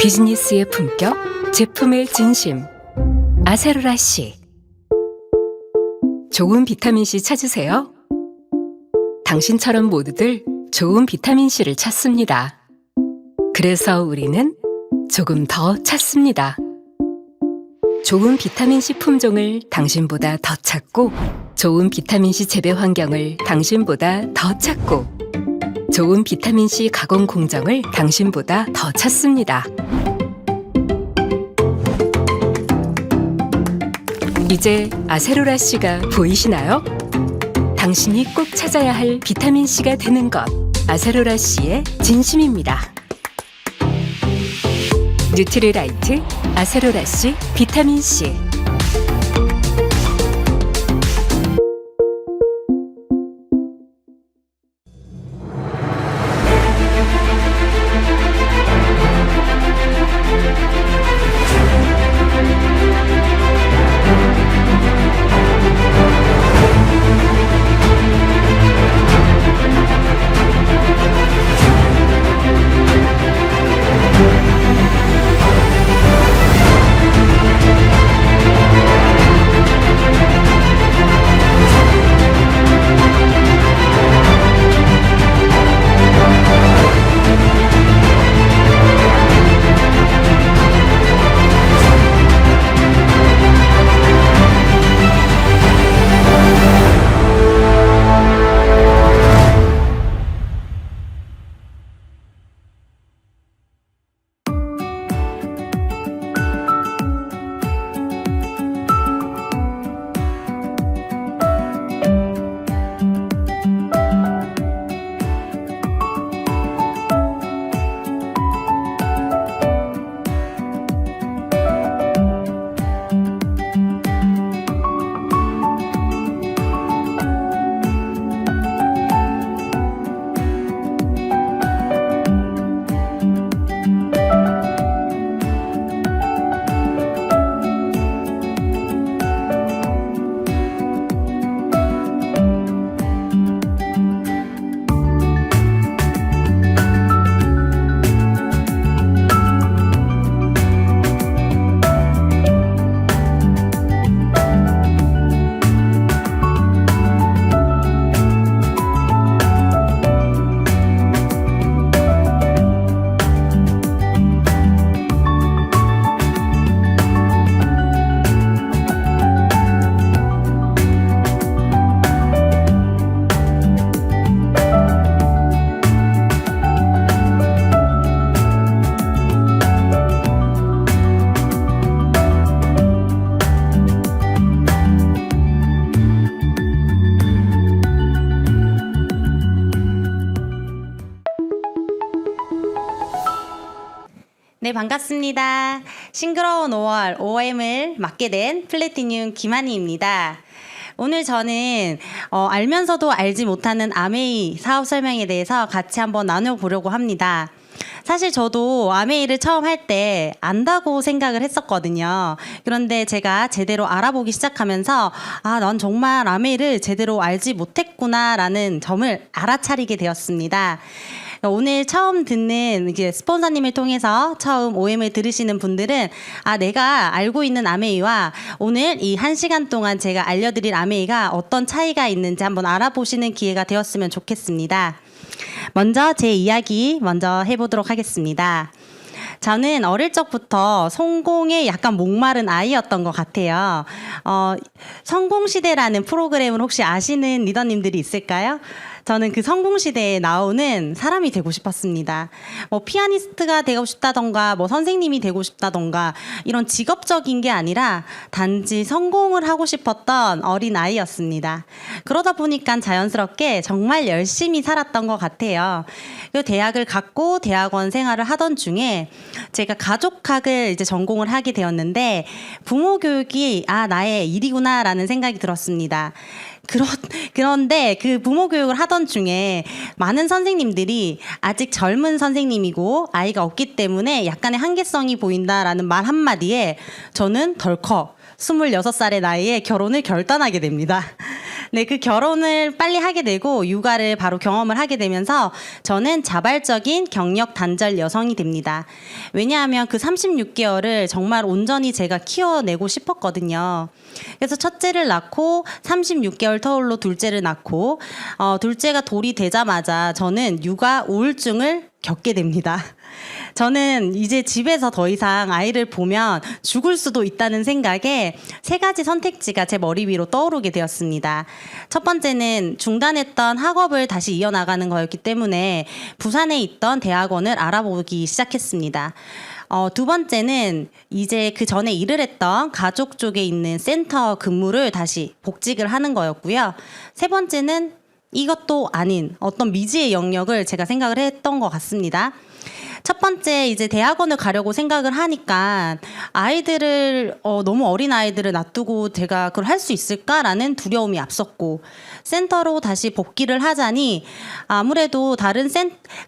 비즈니스의 품격, 제품의 진심. 아세로라 씨. 좋은 비타민C 찾으세요? 당신처럼 모두들 좋은 비타민C를 찾습니다. 그래서 우리는 조금 더 찾습니다. 좋은 비타민C 품종을 당신보다 더 찾고, 좋은 비타민C 재배 환경을 당신보다 더 찾고, 좋은 비타민C 가공 공정을 당신보다 더 찾습니다. 이제 아세로라 씨가 보이시나요? 당신이 꼭 찾아야 할 비타민C가 되는 것, 아세로라 씨의 진심입니다. 뉴트리라이트 아세로라 씨 비타민C. 네, 반갑습니다. 싱그러운 5월 OM을 맡게 된 플래티늄 김한희입니다. 오늘 저는 알면서도 알지 못하는 아메이 사업 설명에 대해서 같이 한번 나눠보려고 합니다. 사실 저도 아메이를 처음 할 때 안다고 생각을 했었거든요. 그런데 제가 제대로 알아보기 시작하면서 난 정말 아메이를 제대로 알지 못했구나라는 점을 알아차리게 되었습니다. 오늘 처음 듣는 이제 스폰서님을 통해서 처음 OM을 들으시는 분들은 내가 알고 있는 아메이와 오늘 이 1시간 동안 제가 알려드릴 아메이가 어떤 차이가 있는지 한번 알아보시는 기회가 되었으면 좋겠습니다. 먼저 제 이야기 먼저 해보도록 하겠습니다. 저는 어릴 적부터 성공에 약간 목마른 아이였던 것 같아요. 성공시대라는 프로그램을 혹시 아시는 리더님들이 있을까요? 저는 그 성공시대에 나오는 사람이 되고 싶었습니다. 피아니스트가 되고 싶다던가, 선생님이 되고 싶다던가, 이런 직업적인 게 아니라 단지 성공을 하고 싶었던 어린 아이였습니다. 그러다 보니까 자연스럽게 정말 열심히 살았던 것 같아요. 그 대학을 갔고 대학원 생활을 하던 중에 제가 가족학을 이제 전공을 하게 되었는데 부모 교육이 나의 일이구나라는 생각이 들었습니다. 그런데 그 부모 교육을 하던 중에 많은 선생님들이 아직 젊은 선생님이고 아이가 없기 때문에 약간의 한계성이 보인다라는 말 한마디에 저는 덜컥 26살의 나이에 결혼을 결단하게 됩니다. 네, 그 결혼을 빨리 하게 되고 육아를 바로 경험을 하게 되면서 저는 자발적인 경력 단절 여성이 됩니다. 왜냐하면 그 36개월을 정말 온전히 제가 키워내고 싶었거든요. 그래서 첫째를 낳고 36개월 터울로 둘째를 낳고 둘째가 돌이 되자마자 저는 육아 우울증을 겪게 됩니다. 저는 이제 집에서 더 이상 아이를 보면 죽을 수도 있다는 생각에 세 가지 선택지가 제 머리 위로 떠오르게 되었습니다. 첫 번째는 중단했던 학업을 다시 이어나가는 거였기 때문에 부산에 있던 대학원을 알아보기 시작했습니다. 두 번째는 이제 그 전에 일을 했던 가족 쪽에 있는 센터 근무를 다시 복직을 하는 거였고요. 세 번째는 이것도 아닌 어떤 미지의 영역을 제가 생각을 했던 것 같습니다. 첫 번째 이제 대학원을 가려고 생각을 하니까 아이들을 너무 어린 아이들을 놔두고 제가 그걸 할 수 있을까라는 두려움이 앞섰고 센터로 다시 복귀를 하자니 아무래도 다른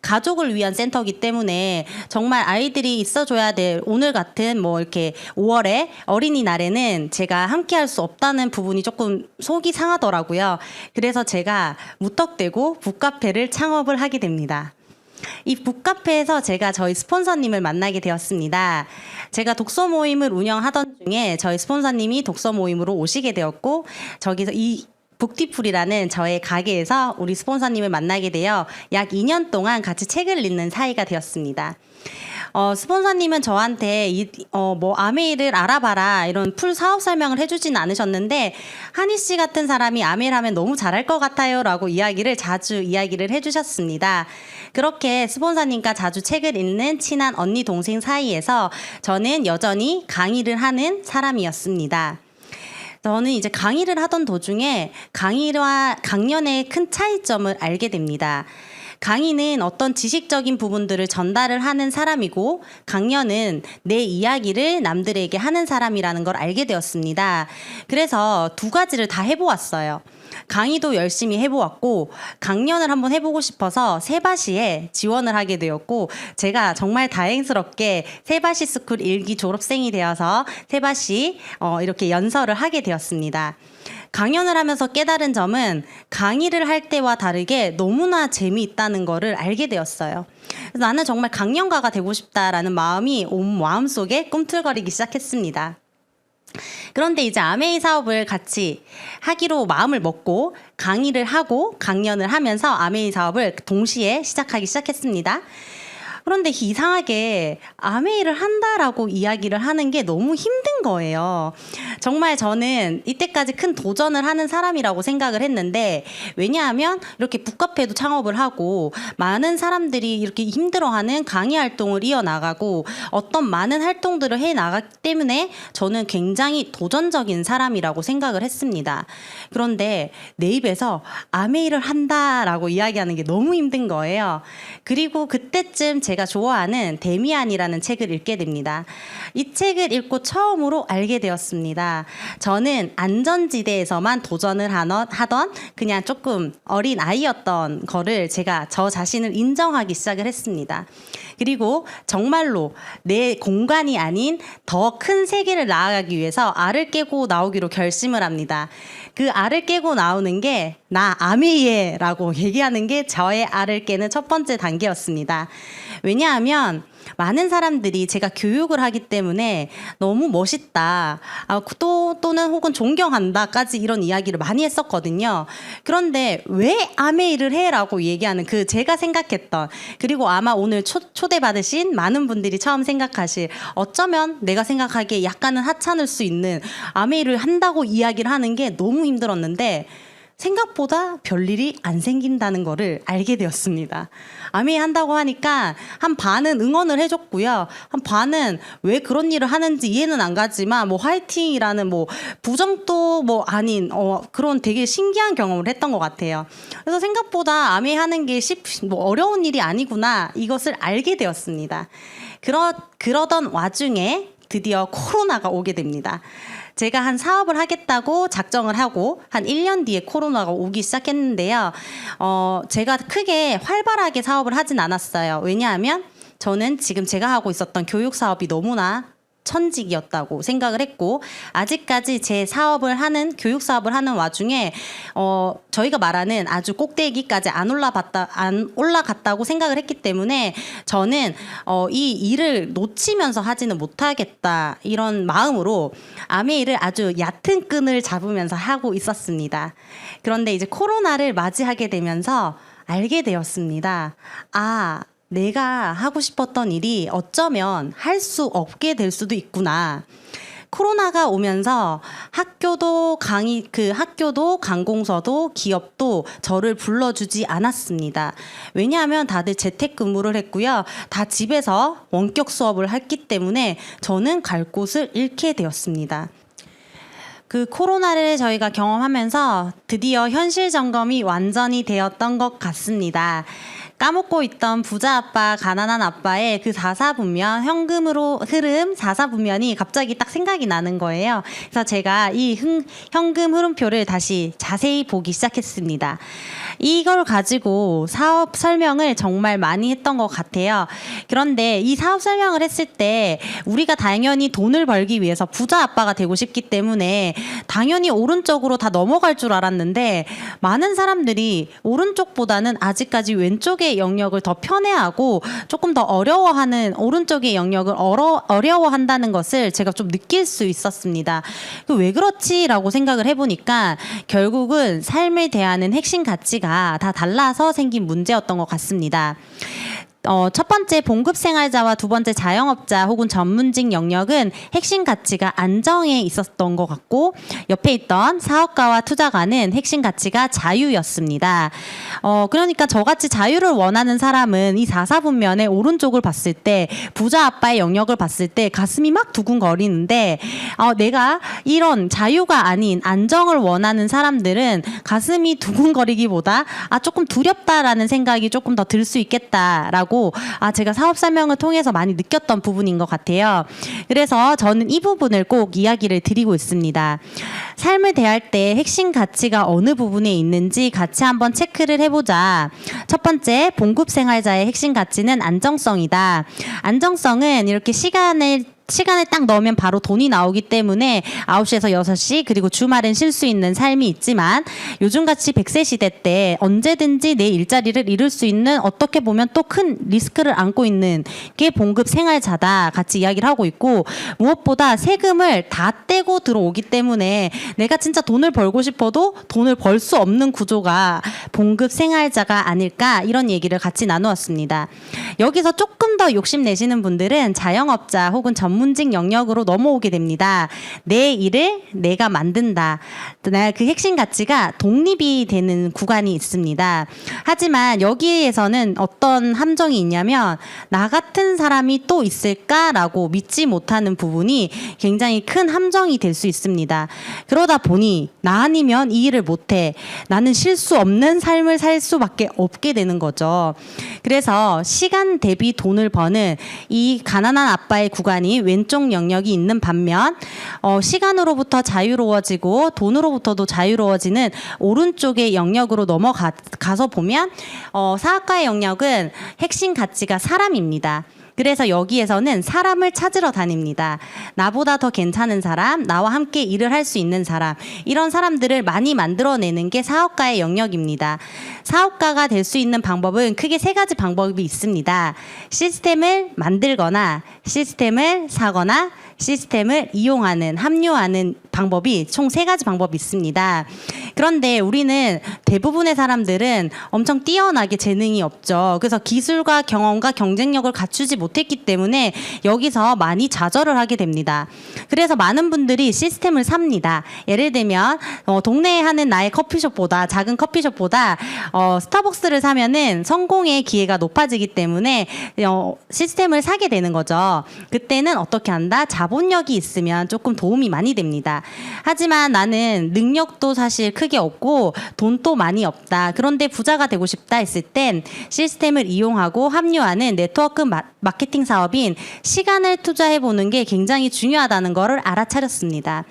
가족을 위한 센터이기 때문에 정말 아이들이 있어줘야 될 오늘 같은 뭐 이렇게 5월에 어린이날에는 제가 함께할 수 없다는 부분이 조금 속이 상하더라고요. 그래서 제가 무턱대고 북카페를 창업을 하게 됩니다. 이 북카페에서 제가 저희 스폰서님을 만나게 되었습니다. 제가 독서 모임을 운영하던 중에 저희 스폰서님이 독서 모임으로 오시게 되었고 저기서 이 북티풀이라는 저의 가게에서 우리 스폰서님을 만나게 되어 약 2년 동안 같이 책을 읽는 사이가 되었습니다. 스폰서님은 저한테 뭐 아메이를 알아봐라 이런 풀 사업 설명을 해주진 않으셨는데 한희 씨 같은 사람이 아메이를 하면 너무 잘할 것 같아요라고 자주 이야기를 해주셨습니다. 그렇게 스폰서님과 자주 책을 읽는 친한 언니 동생 사이에서 저는 여전히 강의를 하는 사람이었습니다. 저는 이제 강의를 하던 도중에 강의와 강연의 큰 차이점을 알게 됩니다. 강의는 어떤 지식적인 부분들을 전달을 하는 사람이고 강연은 내 이야기를 남들에게 하는 사람이라는 걸 알게 되었습니다. 그래서 두 가지를 다 해보았어요. 강의도 열심히 해보았고 강연을 한번 해보고 싶어서 세바시에 지원을 하게 되었고 제가 정말 다행스럽게 세바시 스쿨 1기 졸업생이 되어서 세바시 이렇게 연설을 하게 되었습니다. 강연을 하면서 깨달은 점은 강의를 할 때와 다르게 너무나 재미있다는 거를 알게 되었어요. 그래서 나는 정말 강연가가 되고 싶다라는 마음이 온 마음속에 꿈틀거리기 시작했습니다. 그런데 이제 아메이 사업을 같이 하기로 마음을 먹고 강의를 하고 강연을 하면서 아메이 사업을 동시에 시작하기 시작했습니다. 그런데 이상하게 아메이를 한다라고 이야기를 하는 게 너무 힘든 거예요. 정말 저는 이때까지 큰 도전을 하는 사람이라고 생각을 했는데 왜냐하면 이렇게 북카페도 창업을 하고 많은 사람들이 이렇게 힘들어하는 강의 활동을 이어나가고 어떤 많은 활동들을 해나가기 때문에 저는 굉장히 도전적인 사람이라고 생각을 했습니다. 그런데 내 입에서 아메이를 한다라고 이야기하는 게 너무 힘든 거예요. 그리고 그때쯤 제가 좋아하는 데미안이라는 책을 읽게 됩니다. 이 책을 읽고 처음으로 알게 되었습니다. 저는 안전지대에서만 도전을 하던 그냥 조금 어린 아이였던 거를 제가 저 자신을 인정하기 시작을 했습니다. 그리고 정말로 내 공간이 아닌 더 큰 세계를 나아가기 위해서 알을 깨고 나오기로 결심을 합니다. 그 알을 깨고 나오는 게 나 아메이에 라고 얘기하는 게 저의 알을 깨는 첫 번째 단계였습니다. 왜냐하면 많은 사람들이 제가 교육을 하기 때문에 너무 멋있다. 또는 혹은 존경한다까지 이런 이야기를 많이 했었거든요. 그런데 왜 아메이를 해라고 얘기하는 그 제가 생각했던 그리고 아마 오늘 초대받으신 많은 분들이 처음 생각하실 어쩌면 내가 생각하기에 약간은 하찮을 수 있는 아메이를 한다고 이야기를 하는 게 너무 힘들었는데 생각보다 별일이 안 생긴다는 거를 알게 되었습니다. 아메이 한다고 하니까 한 반은 응원을 해줬고요. 한 반은 왜 그런 일을 하는지 이해는 안 가지만 뭐 화이팅이라는 뭐 부정도 뭐 아닌 그런 되게 신기한 경험을 했던 것 같아요. 그래서 생각보다 아메이 하는 게 뭐 어려운 일이 아니구나 이것을 알게 되었습니다. 그러던 와중에 드디어 코로나가 오게 됩니다. 제가 한 사업을 하겠다고 작정을 하고 한 1년 뒤에 코로나가 오기 시작했는데요. 제가 크게 활발하게 사업을 하진 않았어요. 왜냐하면 저는 지금 제가 하고 있었던 교육 사업이 너무나 천직이었다고 생각을 했고, 아직까지 제 사업을 하는 교육 사업을 하는 와중에 저희가 말하는 아주 꼭대기까지 안 올라갔다고 생각을 했기 때문에 저는 이 일을 놓치면서 하지는 못하겠다, 이런 마음으로 아메이를 아주 얕은 끈을 잡으면서 하고 있었습니다. 그런데 이제 코로나를 맞이하게 되면서 알게 되었습니다. 아, 내가 하고 싶었던 일이 어쩌면 할 수 없게 될 수도 있구나. 코로나가 오면서 학교도 관공서도 기업도 저를 불러주지 않았습니다. 왜냐하면 다들 재택근무를 했고요. 다 집에서 원격 수업을 했기 때문에 저는 갈 곳을 잃게 되었습니다. 그 코로나를 저희가 경험하면서 드디어 현실 점검이 완전히 되었던 것 같습니다. 까먹고 있던 부자 아빠, 가난한 아빠의 그 사사분면, 현금으로 흐름 사사분면이 갑자기 딱 생각이 나는 거예요. 그래서 제가 이 현금 흐름표를 다시 자세히 보기 시작했습니다. 이걸 가지고 사업 설명을 정말 많이 했던 것 같아요. 그런데 이 사업 설명을 했을 때 우리가 당연히 돈을 벌기 위해서 부자 아빠가 되고 싶기 때문에 당연히 오른쪽으로 다 넘어갈 줄 알았는데, 많은 사람들이 오른쪽보다는 아직까지 왼쪽의 영역을 더 편애하고 조금 더 어려워하는, 오른쪽의 영역을 어려워한다는 것을 제가 좀 느낄 수 있었습니다. 왜 그렇지라고 생각을 해보니까 결국은 삶을 대하는 핵심 가치가 다 달라서 생긴 문제였던 것 같습니다. 첫 번째 봉급생활자와 두 번째 자영업자 혹은 전문직 영역은 핵심 가치가 안정에 있었던 것 같고, 옆에 있던 사업가와 투자가는 핵심 가치가 자유였습니다. 그러니까 저같이 자유를 원하는 사람은 이 사사분면의 오른쪽을 봤을 때, 부자 아빠의 영역을 봤을 때 가슴이 막 두근거리는데, 내가 이런 자유가 아닌 안정을 원하는 사람들은 가슴이 두근거리기보다 조금 두렵다라는 생각이 조금 더 들 수 있겠다라고 제가 사업 설명을 통해서 많이 느꼈던 부분인 것 같아요. 그래서 저는 이 부분을 꼭 이야기를 드리고 있습니다. 삶을 대할 때 핵심 가치가 어느 부분에 있는지 같이 한번 체크를 해보자. 첫 번째, 봉급 생활자의 핵심 가치는 안정성이다. 안정성은 이렇게 시간을 딱 넣으면 바로 돈이 나오기 때문에 9시에서 6시 그리고 주말엔 쉴 수 있는 삶이 있지만, 요즘같이 100세 시대 때 언제든지 내 일자리를 잃을 수 있는, 어떻게 보면 또 큰 리스크를 안고 있는 게 봉급 생활자다 같이 이야기를 하고 있고, 무엇보다 세금을 다 떼고 들어오기 때문에 내가 진짜 돈을 벌고 싶어도 돈을 벌 수 없는 구조가 봉급 생활자가 아닐까, 이런 얘기를 같이 나누었습니다. 여기서 조금 더 욕심내시는 분들은 자영업자 혹은 전문직 영역으로 넘어오게 됩니다. 내 일을 내가 만든다. 그 핵심 가치가 독립이 되는 구간이 있습니다. 하지만 여기에서는 어떤 함정이 있냐면, 나 같은 사람이 또 있을까라고 믿지 못하는 부분이 굉장히 큰 함정이 될 수 있습니다. 그러다 보니 나 아니면 이 일을 못해, 나는 쉴 수 없는 삶을 살 수밖에 없게 되는 거죠. 그래서 시간 대비 돈을 버는 이 가난한 아빠의 구간이 왼쪽 영역이 있는 반면, 시간으로부터 자유로워지고 돈으로부터도 자유로워지는 오른쪽의 영역으로 넘어가서 보면 사업가의 영역은 핵심 가치가 사람입니다. 그래서 여기에서는 사람을 찾으러 다닙니다. 나보다 더 괜찮은 사람, 나와 함께 일을 할 수 있는 사람, 이런 사람들을 많이 만들어내는 게 사업가의 영역입니다. 사업가가 될 수 있는 방법은 크게 3가지 방법이 있습니다. 시스템을 만들거나, 시스템을 사거나, 시스템을 이용하는, 합류하는 방법이 총 3가지 방법이 있습니다. 그런데 우리는, 대부분의 사람들은 엄청 뛰어나게 재능이 없죠. 그래서 기술과 경험과 경쟁력을 갖추지 못했기 때문에 여기서 많이 좌절을 하게 됩니다. 그래서 많은 분들이 시스템을 삽니다. 예를 들면 동네에 하는 나의 커피숍보다, 작은 커피숍보다 스타벅스를 사면은 성공의 기회가 높아지기 때문에 시스템을 사게 되는 거죠. 그때는 어떻게 한다? 자본력이 있으면 조금 도움이 많이 됩니다. 하지만 나는 능력도 사실 크게 없고 돈도 많이 없다. 그런데 부자가 되고 싶다 했을 땐 시스템을 이용하고 합류하는 네트워크 마케팅 사업인 시간을 투자해 보는 게 굉장히 중요하다는 것을 알아차렸습니다.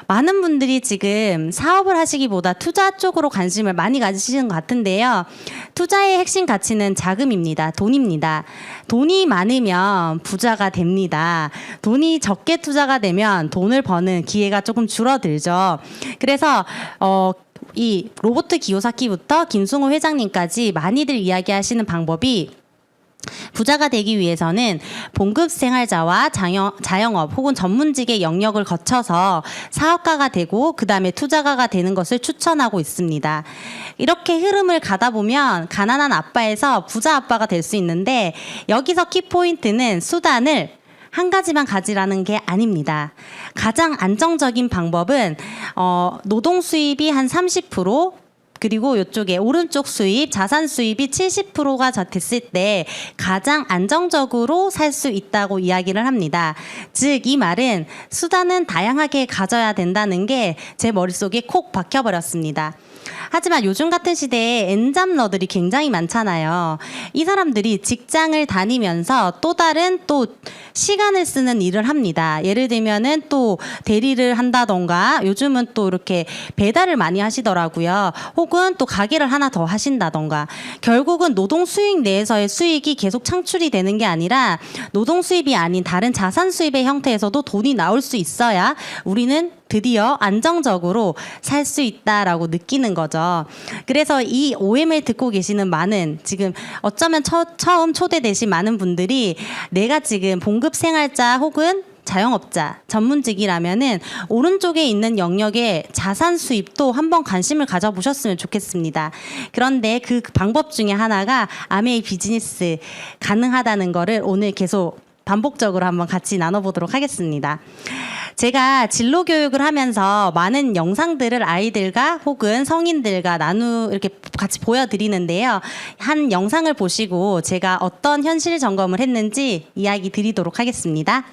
많은 분들이 지금 사업을 하시기보다 투자 쪽으로 관심을 많이 가지시는 것 같은데요. 투자의 핵심 가치는 자금입니다. 돈입니다. 돈이 많으면 부자가 됩니다. 돈이 적게 투자가 되면 돈을 버는 기회가 조금 줄어들죠. 그래서 이 로봇 기요사키부터 김승호 회장님까지 많이들 이야기하시는 방법이 부자가 되기 위해서는 봉급 생활자와 자영업 혹은 전문직의 영역을 거쳐서 사업가가 되고 그 다음에 투자가가 되는 것을 추천하고 있습니다. 이렇게 흐름을 가다 보면 가난한 아빠에서 부자 아빠가 될 수 있는데 여기서 키포인트는 수단을 한 가지만 가지라는 게 아닙니다. 가장 안정적인 방법은 노동 수입이 한 30%, 그리고 이쪽에 오른쪽 수입, 자산 수입이 70%가 됐을 때 가장 안정적으로 살 수 있다고 이야기를 합니다. 즉, 이 말은 수단은 다양하게 가져야 된다는 게 제 머릿속에 콕 박혀버렸습니다. 하지만 요즘 같은 시대에 엔잡러들이 굉장히 많잖아요. 이 사람들이 직장을 다니면서 또 다른 또 시간을 쓰는 일을 합니다. 예를 들면은 또 대리를 한다던가 요즘은 또 이렇게 배달을 많이 하시더라고요. 혹은 또 가게를 하나 더 하신다던가. 결국은 노동 수익 내에서의 수익이 계속 창출이 되는 게 아니라 노동 수입이 아닌 다른 자산 수입의 형태에서도 돈이 나올 수 있어야 우리는 드디어 안정적으로 살 수 있다라고 느끼는 거죠. 그래서 이 OM을 듣고 계시는 많은 지금 어쩌면 처음 초대되신 많은 분들이 내가 지금 봉급 생활자 혹은 자영업자, 전문직이라면은 오른쪽에 있는 영역의 자산 수입도 한번 관심을 가져보셨으면 좋겠습니다. 그런데 그 방법 중에 하나가 아메이 비즈니스 가능하다는 거를 오늘 계속 반복적으로 한번 같이 나눠보도록 하겠습니다. 제가 진로 교육을 하면서 많은 영상들을 아이들과 혹은 성인들과 이렇게 같이 보여드리는데요. 한 영상을 보시고 제가 어떤 현실 점검을 했는지 이야기 드리도록 하겠습니다.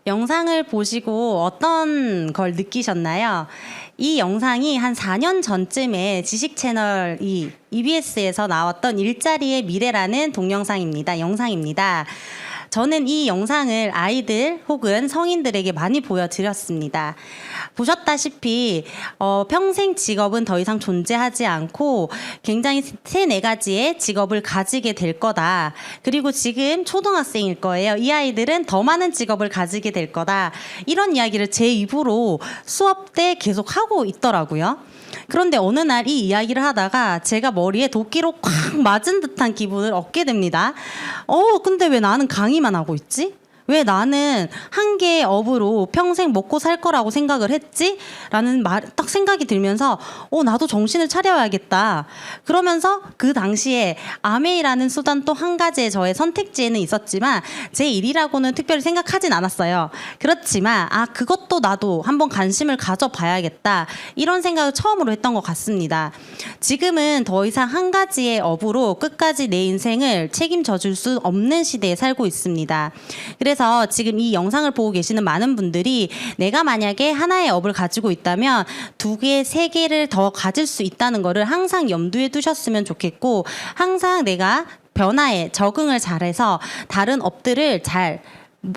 영상을 보시고 어떤 걸 느끼셨나요? 이 영상이 한 4년 전쯤에 지식 채널 EBS에서 나왔던 일자리의 미래라는 영상입니다. 저는 이 영상을 아이들 혹은 성인들에게 많이 보여드렸습니다. 보셨다시피 평생 직업은 더 이상 존재하지 않고 굉장히 3-4가지의 직업을 가지게 될 거다. 그리고 지금 초등학생일 거예요. 이 아이들은 더 많은 직업을 가지게 될 거다. 이런 이야기를 제 입으로 수업 때 계속 하고 있더라고요. 그런데 어느 날 이 이야기를 하다가 제가 머리에 도끼로 콱 맞은 듯한 기분을 얻게 됩니다. 근데 왜 나는 강의만 하고 있지? 왜 나는 한 개의 업으로 평생 먹고 살 거라고 생각을 했지? 라는 딱 생각이 들면서 나도 정신을 차려야겠다. 그러면서 그 당시에 아메이라는 수단 또 한 가지의 저의 선택지에는 있었지만 제 일이라고는 특별히 생각하진 않았어요. 그렇지만 그것도 나도 한번 관심을 가져봐야겠다. 이런 생각을 처음으로 했던 것 같습니다. 지금은 더 이상 한 가지의 업으로 끝까지 내 인생을 책임져 줄 수 없는 시대에 살고 있습니다. 그래서 지금 이 영상을 보고 계시는 많은 분들이 내가 만약에 하나의 업을 가지고 있다면 2개, 3개를 더 가질 수 있다는 거를 항상 염두에 두셨으면 좋겠고 항상 내가 변화에 적응을 잘해서 다른 업들을 잘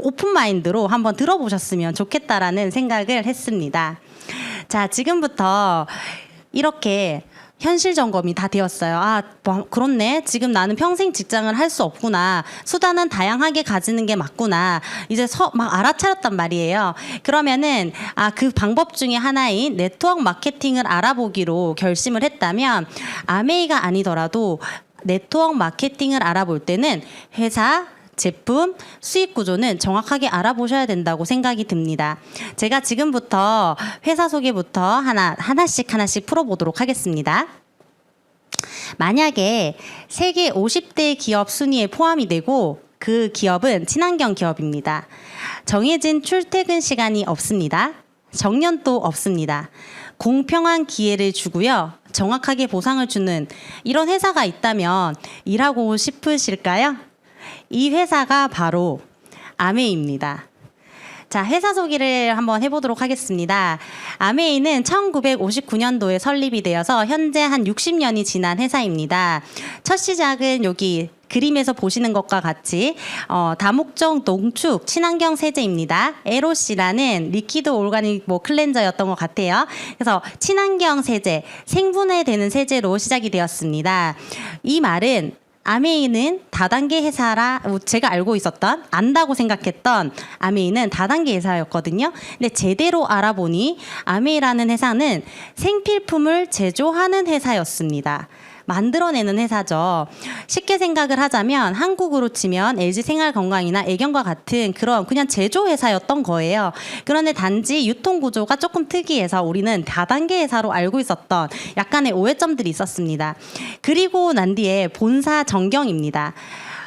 오픈마인드로 한번 들어보셨으면 좋겠다라는 생각을 했습니다. 자, 지금부터 이렇게 현실 점검이 다 되었어요. 아, 뭐, 그렇네. 지금 나는 평생 직장을 할 수 없구나. 수단은 다양하게 가지는 게 맞구나. 이제 막 알아차렸단 말이에요. 그러면은 그 방법 중에 하나인 네트워크 마케팅을 알아보기로 결심을 했다면 아메이가 아니더라도 네트워크 마케팅을 알아볼 때는 회사, 제품, 수익 구조는 정확하게 알아보셔야 된다고 생각이 듭니다. 제가 지금부터 회사 소개부터 하나씩 풀어보도록 하겠습니다. 만약에 세계 50대 기업 순위에 포함이 되고 그 기업은 친환경 기업입니다. 정해진 출퇴근 시간이 없습니다. 정년도 없습니다. 공평한 기회를 주고요. 정확하게 보상을 주는 이런 회사가 있다면 일하고 싶으실까요? 이 회사가 바로 아메이입니다. 자, 회사 소개를 한번 해보도록 하겠습니다. 아메이는 1959년도에 설립이 되어서 현재 한 60년이 지난 회사입니다. 첫 시작은 여기 그림에서 보시는 것과 같이 다목적 농축 친환경 세제입니다. 에로시라는 리퀴드 오르가닉 클렌저였던 것 같아요. 그래서 친환경 세제, 생분해되는 세제로 시작이 되었습니다. 이 말은 아메이는 다단계 회사라 제가 알고 있었던 안다고 생각했던 아메이는 다단계 회사였거든요. 근데 제대로 알아보니 아메이라는 회사는 생필품을 제조하는 회사였습니다. 만들어내는 회사죠. 쉽게 생각을 하자면 한국으로 치면 LG생활건강이나 애경과 같은 그런 그냥 제조회사였던 거예요. 그런데 단지 유통구조가 조금 특이해서 우리는 다단계 회사로 알고 있었던 약간의 오해점들이 있었습니다. 그리고 난 뒤에 본사 전경입니다.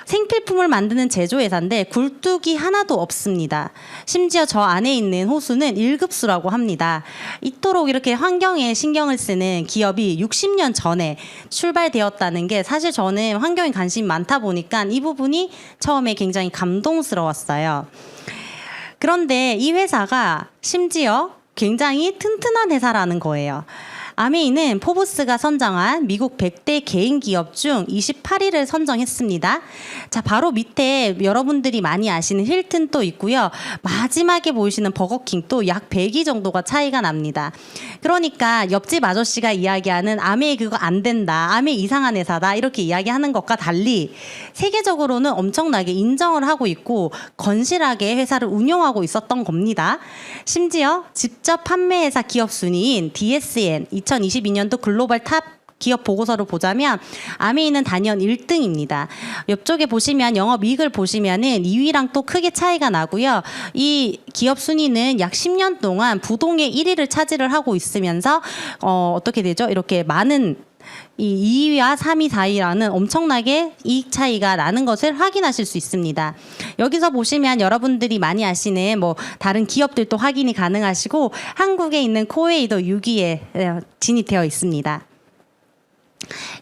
생필품을 만드는 제조회사인데 굴뚝이 하나도 없습니다. 심지어 저 안에 있는 호수는 1급수라고 합니다. 이토록 이렇게 환경에 신경을 쓰는 기업이 60년 전에 출발되었다는 게 사실 저는 환경에 관심이 많다 보니까 이 부분이 처음에 굉장히 감동스러웠어요. 그런데 이 회사가 심지어 굉장히 튼튼한 회사라는 거예요. 아메이는 포브스가 선정한 미국 100대 개인 기업 중 28위를 선정했습니다. 자, 바로 밑에 여러분들이 많이 아시는 힐튼도 있고요. 마지막에 보이시는 버거킹도 약 100위 정도가 차이가 납니다. 그러니까 옆집 아저씨가 이야기하는 아메이 그거 안 된다. 아메이 이상한 회사다. 이렇게 이야기하는 것과 달리 세계적으로는 엄청나게 인정을 하고 있고 건실하게 회사를 운영하고 있었던 겁니다. 심지어 직접 판매회사 기업 순위인 DSN 2022년도 글로벌 탑 기업 보고서를 보자면 아메이는 단연 1등입니다. 옆쪽에 보시면 영업이익을 보시면은 2위랑 또 크게 차이가 나고요. 이 기업 순위는 약 10년 동안 부동의 1위를 차지를 하고 있으면서 어떻게 되죠? 이렇게 많은 이 2위와 3위, 4위라는 엄청나게 이익 차이가 나는 것을 확인하실 수 있습니다. 여기서 보시면 여러분들이 많이 아시는 다른 기업들도 확인이 가능하시고 한국에 있는 코웨이도 6위에 진입되어 있습니다.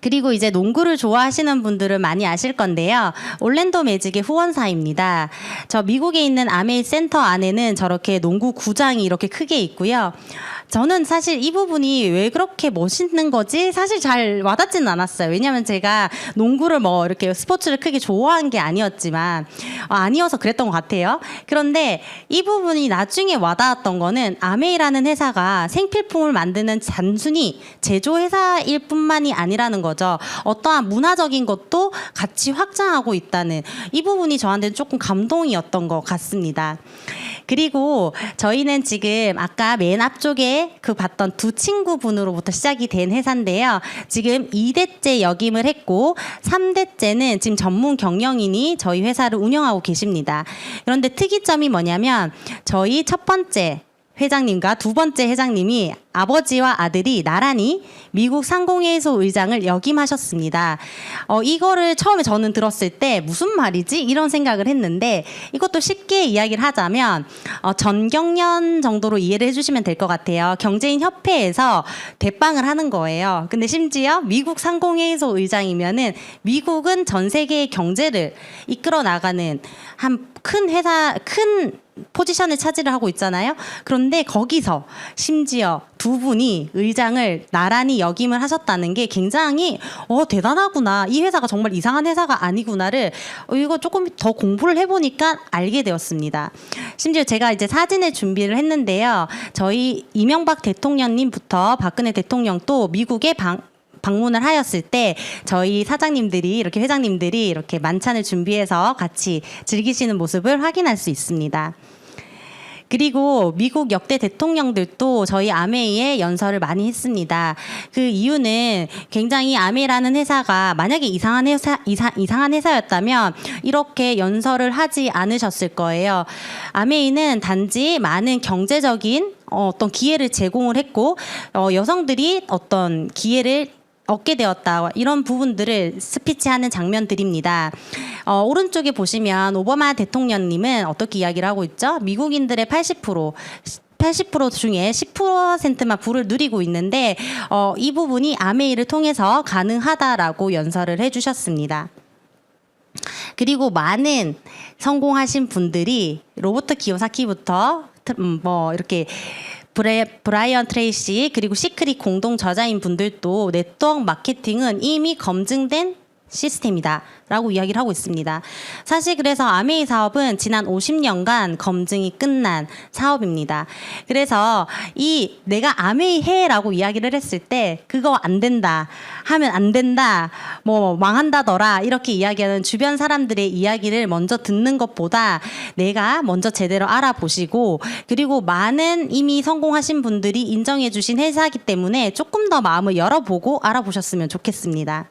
그리고 이제 농구를 좋아하시는 분들은 많이 아실 건데요. 올랜도 매직의 후원사입니다. 저 미국에 있는 아메이 센터 안에는 저렇게 농구 구장이 이렇게 크게 있고요. 저는 사실 이 부분이 왜 그렇게 멋있는 거지? 사실 잘 와닿지는 않았어요. 왜냐하면 제가 농구를 이렇게 스포츠를 크게 좋아한 게 아니었지만 아니어서 그랬던 것 같아요. 그런데 이 부분이 나중에 와닿았던 거는 아메이라는 회사가 생필품을 만드는 단순히 제조회사일 뿐만이 아니라는 거죠. 어떠한 문화적인 것도 같이 확장하고 있다는 이 부분이 저한테는 조금 감동이었던 것 같습니다. 그리고 저희는 지금 아까 맨 앞쪽에 봤던 두 친구분으로부터 시작이 된 회사인데요. 지금 2대째 역임을 했고 3대째는 지금 전문 경영인이 저희 회사를 운영하고 계십니다. 그런데 특이점이 뭐냐면 저희 첫 번째 회장님과 두 번째 회장님이 아버지와 아들이 나란히 미국 상공회의소 의장을 역임하셨습니다. 이거를 처음에 저는 들었을 때 무슨 말이지? 이런 생각을 했는데 이것도 쉽게 이야기를 하자면 전경련 정도로 이해를 해주시면 될 것 같아요. 경제인 협회에서 대빵을 하는 거예요. 근데 심지어 미국 상공회의소 의장이면은 미국은 전 세계의 경제를 이끌어 나가는 한 큰 회사, 큰 포지션을 차지를 하고 있잖아요. 그런데 거기서 심지어 두 분이 의장을 나란히 역임을 하셨다는 게 굉장히 대단하구나. 이 회사가 정말 이상한 회사가 아니구나를 이거 조금 더 공부를 해보니까 알게 되었습니다. 심지어 제가 이제 사진을 준비를 했는데요. 저희 이명박 대통령님부터 박근혜 대통령도 미국에 방문을 하였을 때 저희 사장님들이 이렇게 회장님들이 이렇게 만찬을 준비해서 같이 즐기시는 모습을 확인할 수 있습니다. 그리고 미국 역대 대통령들도 저희 아메이에 연설을 많이 했습니다. 그 이유는 굉장히 아메이라는 회사가 만약에 이상한 회사였다면 이렇게 연설을 하지 않으셨을 거예요. 아메이는 단지 많은 경제적인 어떤 기회를 제공을 했고 여성들이 어떤 기회를 얻게 되었다. 이런 부분들을 스피치하는 장면들입니다. 오른쪽에 보시면 오바마 대통령님은 어떻게 이야기를 하고 있죠? 미국인들의 80% 중에 10%만 부를 누리고 있는데 이 부분이 아메이를 통해서 가능하다라고 연설을 해주셨습니다. 그리고 많은 성공하신 분들이 로버트 키요사키부터 이렇게 브라이언 트레이시 그리고 시크릿 공동 저자인 분들도 네트워크 마케팅은 이미 검증된 시스템이다 라고 이야기를 하고 있습니다. 사실 그래서 아메이 사업은 지난 50년간 검증이 끝난 사업입니다. 그래서 내가 아메이 해라고 이야기를 했을 때 그거 안 된다 하면 안 된다 망한다더라 이렇게 이야기하는 주변 사람들의 이야기를 먼저 듣는 것보다 내가 먼저 제대로 알아보시고 그리고 많은 이미 성공하신 분들이 인정해 주신 회사이기 때문에 조금 더 마음을 열어보고 알아보셨으면 좋겠습니다.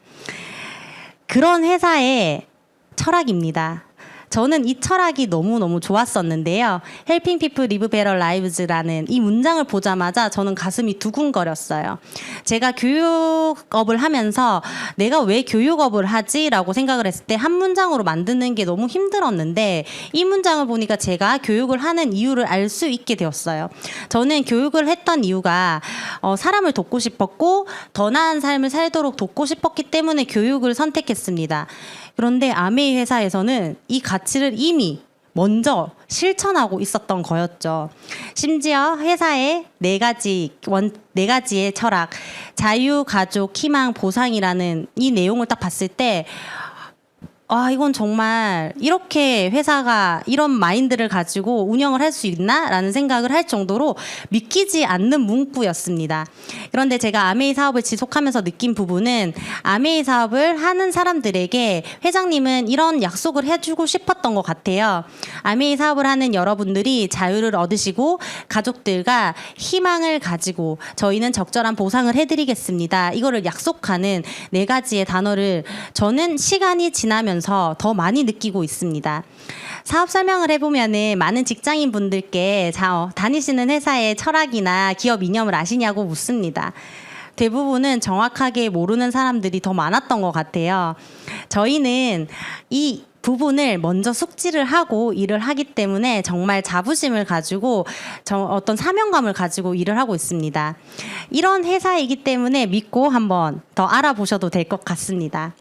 그런 회사의 철학입니다. 저는 이 철학이 너무너무 좋았었는데요. Helping People Live Better Lives라는 이 문장을 보자마자 저는 가슴이 두근거렸어요. 제가 교육업을 하면서 내가 왜 교육업을 하지? 라고 생각을 했을 때 한 문장으로 만드는 게 너무 힘들었는데 이 문장을 보니까 제가 교육을 하는 이유를 알 수 있게 되었어요. 저는 교육을 했던 이유가 사람을 돕고 싶었고 더 나은 삶을 살도록 돕고 싶었기 때문에 교육을 선택했습니다. 그런데 아메이 회사에서는 이 가치를 이미 먼저 실천하고 있었던 거였죠. 심지어 회사의 네 가지의 철학, 자유, 가족, 희망, 보상이라는 이 내용을 딱 봤을 때 이건 정말 이렇게 회사가 이런 마인드를 가지고 운영을 할 수 있나? 라는 생각을 할 정도로 믿기지 않는 문구였습니다. 그런데 제가 아메이 사업을 지속하면서 느낀 부분은 아메이 사업을 하는 사람들에게 회장님은 이런 약속을 해주고 싶었던 것 같아요. 아메이 사업을 하는 여러분들이 자유를 얻으시고 가족들과 희망을 가지고 저희는 적절한 보상을 해드리겠습니다. 이거를 약속하는 네 가지의 단어를 저는 시간이 지나면 더 많이 느끼고 있습니다. 사업 설명을 해보면은 많은 직장인 분들께 다니시는 회사의 철학이나 기업 이념을 아시냐고 묻습니다. 대부분은 정확하게 모르는 사람들이 더 많았던 것 같아요. 저희는 이 부분을 먼저 숙지를 하고 일을 하기 때문에 정말 자부심을 가지고 어떤 사명감을 가지고 일을 하고 있습니다. 이런 회사이기 때문에 믿고 한번 더 알아보셔도 될 것 같습니다.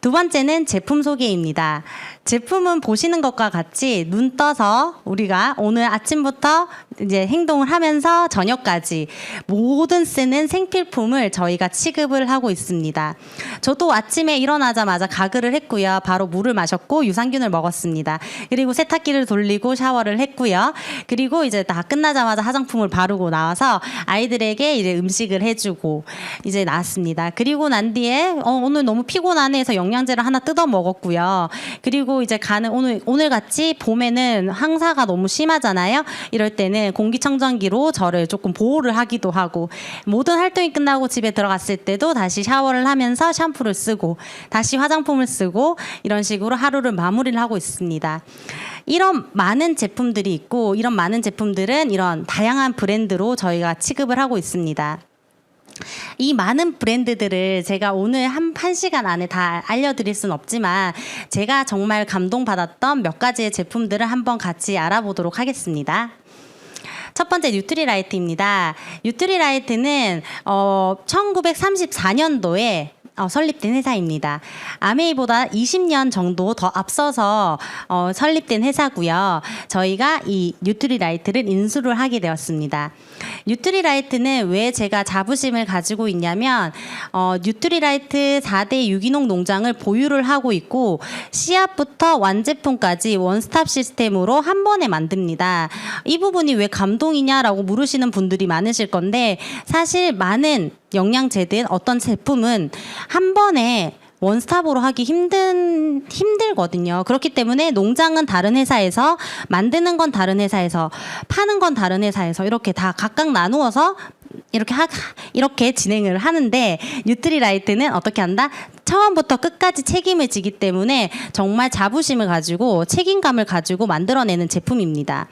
두 번째는 제품 소개입니다. 제품은 보시는 것과 같이 눈 떠서 우리가 오늘 아침부터 이제 행동을 하면서 저녁까지 모든 쓰는 생필품을 저희가 취급을 하고 있습니다. 저도 아침에 일어나자마자 가글을 했고요. 바로 물을 마셨고 유산균을 먹었습니다. 그리고 세탁기를 돌리고 샤워를 했고요. 그리고 이제 다 끝나자마자 화장품을 바르고 나와서 아이들에게 이제 음식을 해주고 이제 나왔습니다. 그리고 난 뒤에 오늘 너무 피곤하네 해서 영양제를 하나 뜯어 먹었고요. 그리고 이제 오늘 같이 봄에는 황사가 너무 심하잖아요. 이럴 때는 공기청정기로 저를 조금 보호를 하기도 하고 모든 활동이 끝나고 집에 들어갔을 때도 다시 샤워를 하면서 샴푸를 쓰고 다시 화장품을 쓰고 이런 식으로 하루를 마무리를 하고 있습니다. 이런 많은 제품들이 있고 이런 많은 제품들은 이런 다양한 브랜드로 저희가 취급을 하고 있습니다. 이 많은 브랜드들을 제가 오늘 한 시간 안에 다 알려드릴 수는 없지만 제가 정말 감동받았던 몇 가지의 제품들을 한번 같이 알아보도록 하겠습니다. 첫 번째 뉴트리라이트입니다. 뉴트리라이트는 1934년도에 설립된 회사입니다. 아메이보다 20년 정도 더 앞서서 설립된 회사고요. 저희가 이 뉴트리라이트를 인수를 하게 되었습니다. 뉴트리라이트는 왜 제가 자부심을 가지고 있냐면 뉴트리라이트 4대 유기농 농장을 보유를 하고 있고 씨앗부터 완제품까지 원스톱 시스템으로 한 번에 만듭니다. 이 부분이 왜 감동이냐라고 물으시는 분들이 많으실 건데 사실 많은 영양제든 어떤 제품은 한 번에 원스톱으로 하기 힘들거든요. 그렇기 때문에 농장은 다른 회사에서, 만드는 건 다른 회사에서, 파는 건 다른 회사에서 이렇게 다 각각 나누어서 이렇게 진행을 하는데, 뉴트리라이트는 어떻게 한다? 처음부터 끝까지 책임을 지기 때문에 정말 자부심을 가지고 책임감을 가지고 만들어내는 제품입니다.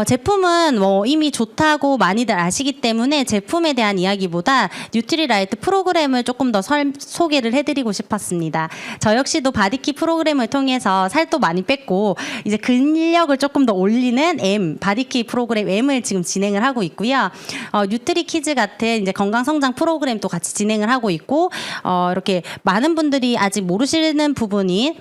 제품은 뭐 이미 좋다고 많이들 아시기 때문에 제품에 대한 이야기보다 뉴트리라이트 프로그램을 조금 더 소개를 해드리고 싶었습니다. 저 역시도 바디키 프로그램을 통해서 살도 많이 뺐고 이제 근력을 조금 더 올리는 바디키 프로그램 M을 지금 진행을 하고 있고요. 뉴트리키즈 같은 이제 건강성장 프로그램도 같이 진행을 하고 있고, 이렇게 많은 분들이 아직 모르시는 부분인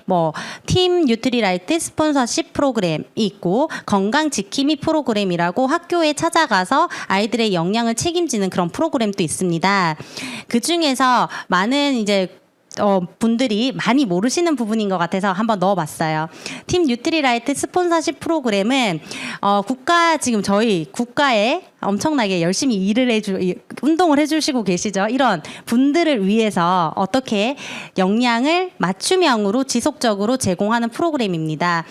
팀 뉴트리라이트 스폰서십 프로그램이 있고, 건강지킴이 프로그램이라고 학교에 찾아가서 아이들의 영양을 책임지는 그런 프로그램도 있습니다. 그 중에서 많은 이제 분들이 많이 모르시는 부분인 것 같아서 한번 넣어봤어요. 팀 뉴트리라이트 스폰서십 프로그램은 지금 저희 국가에 엄청나게 열심히 운동을 해주시고 계시죠. 이런 분들을 위해서 어떻게 영양을 맞춤형으로 지속적으로 제공하는 프로그램입니다.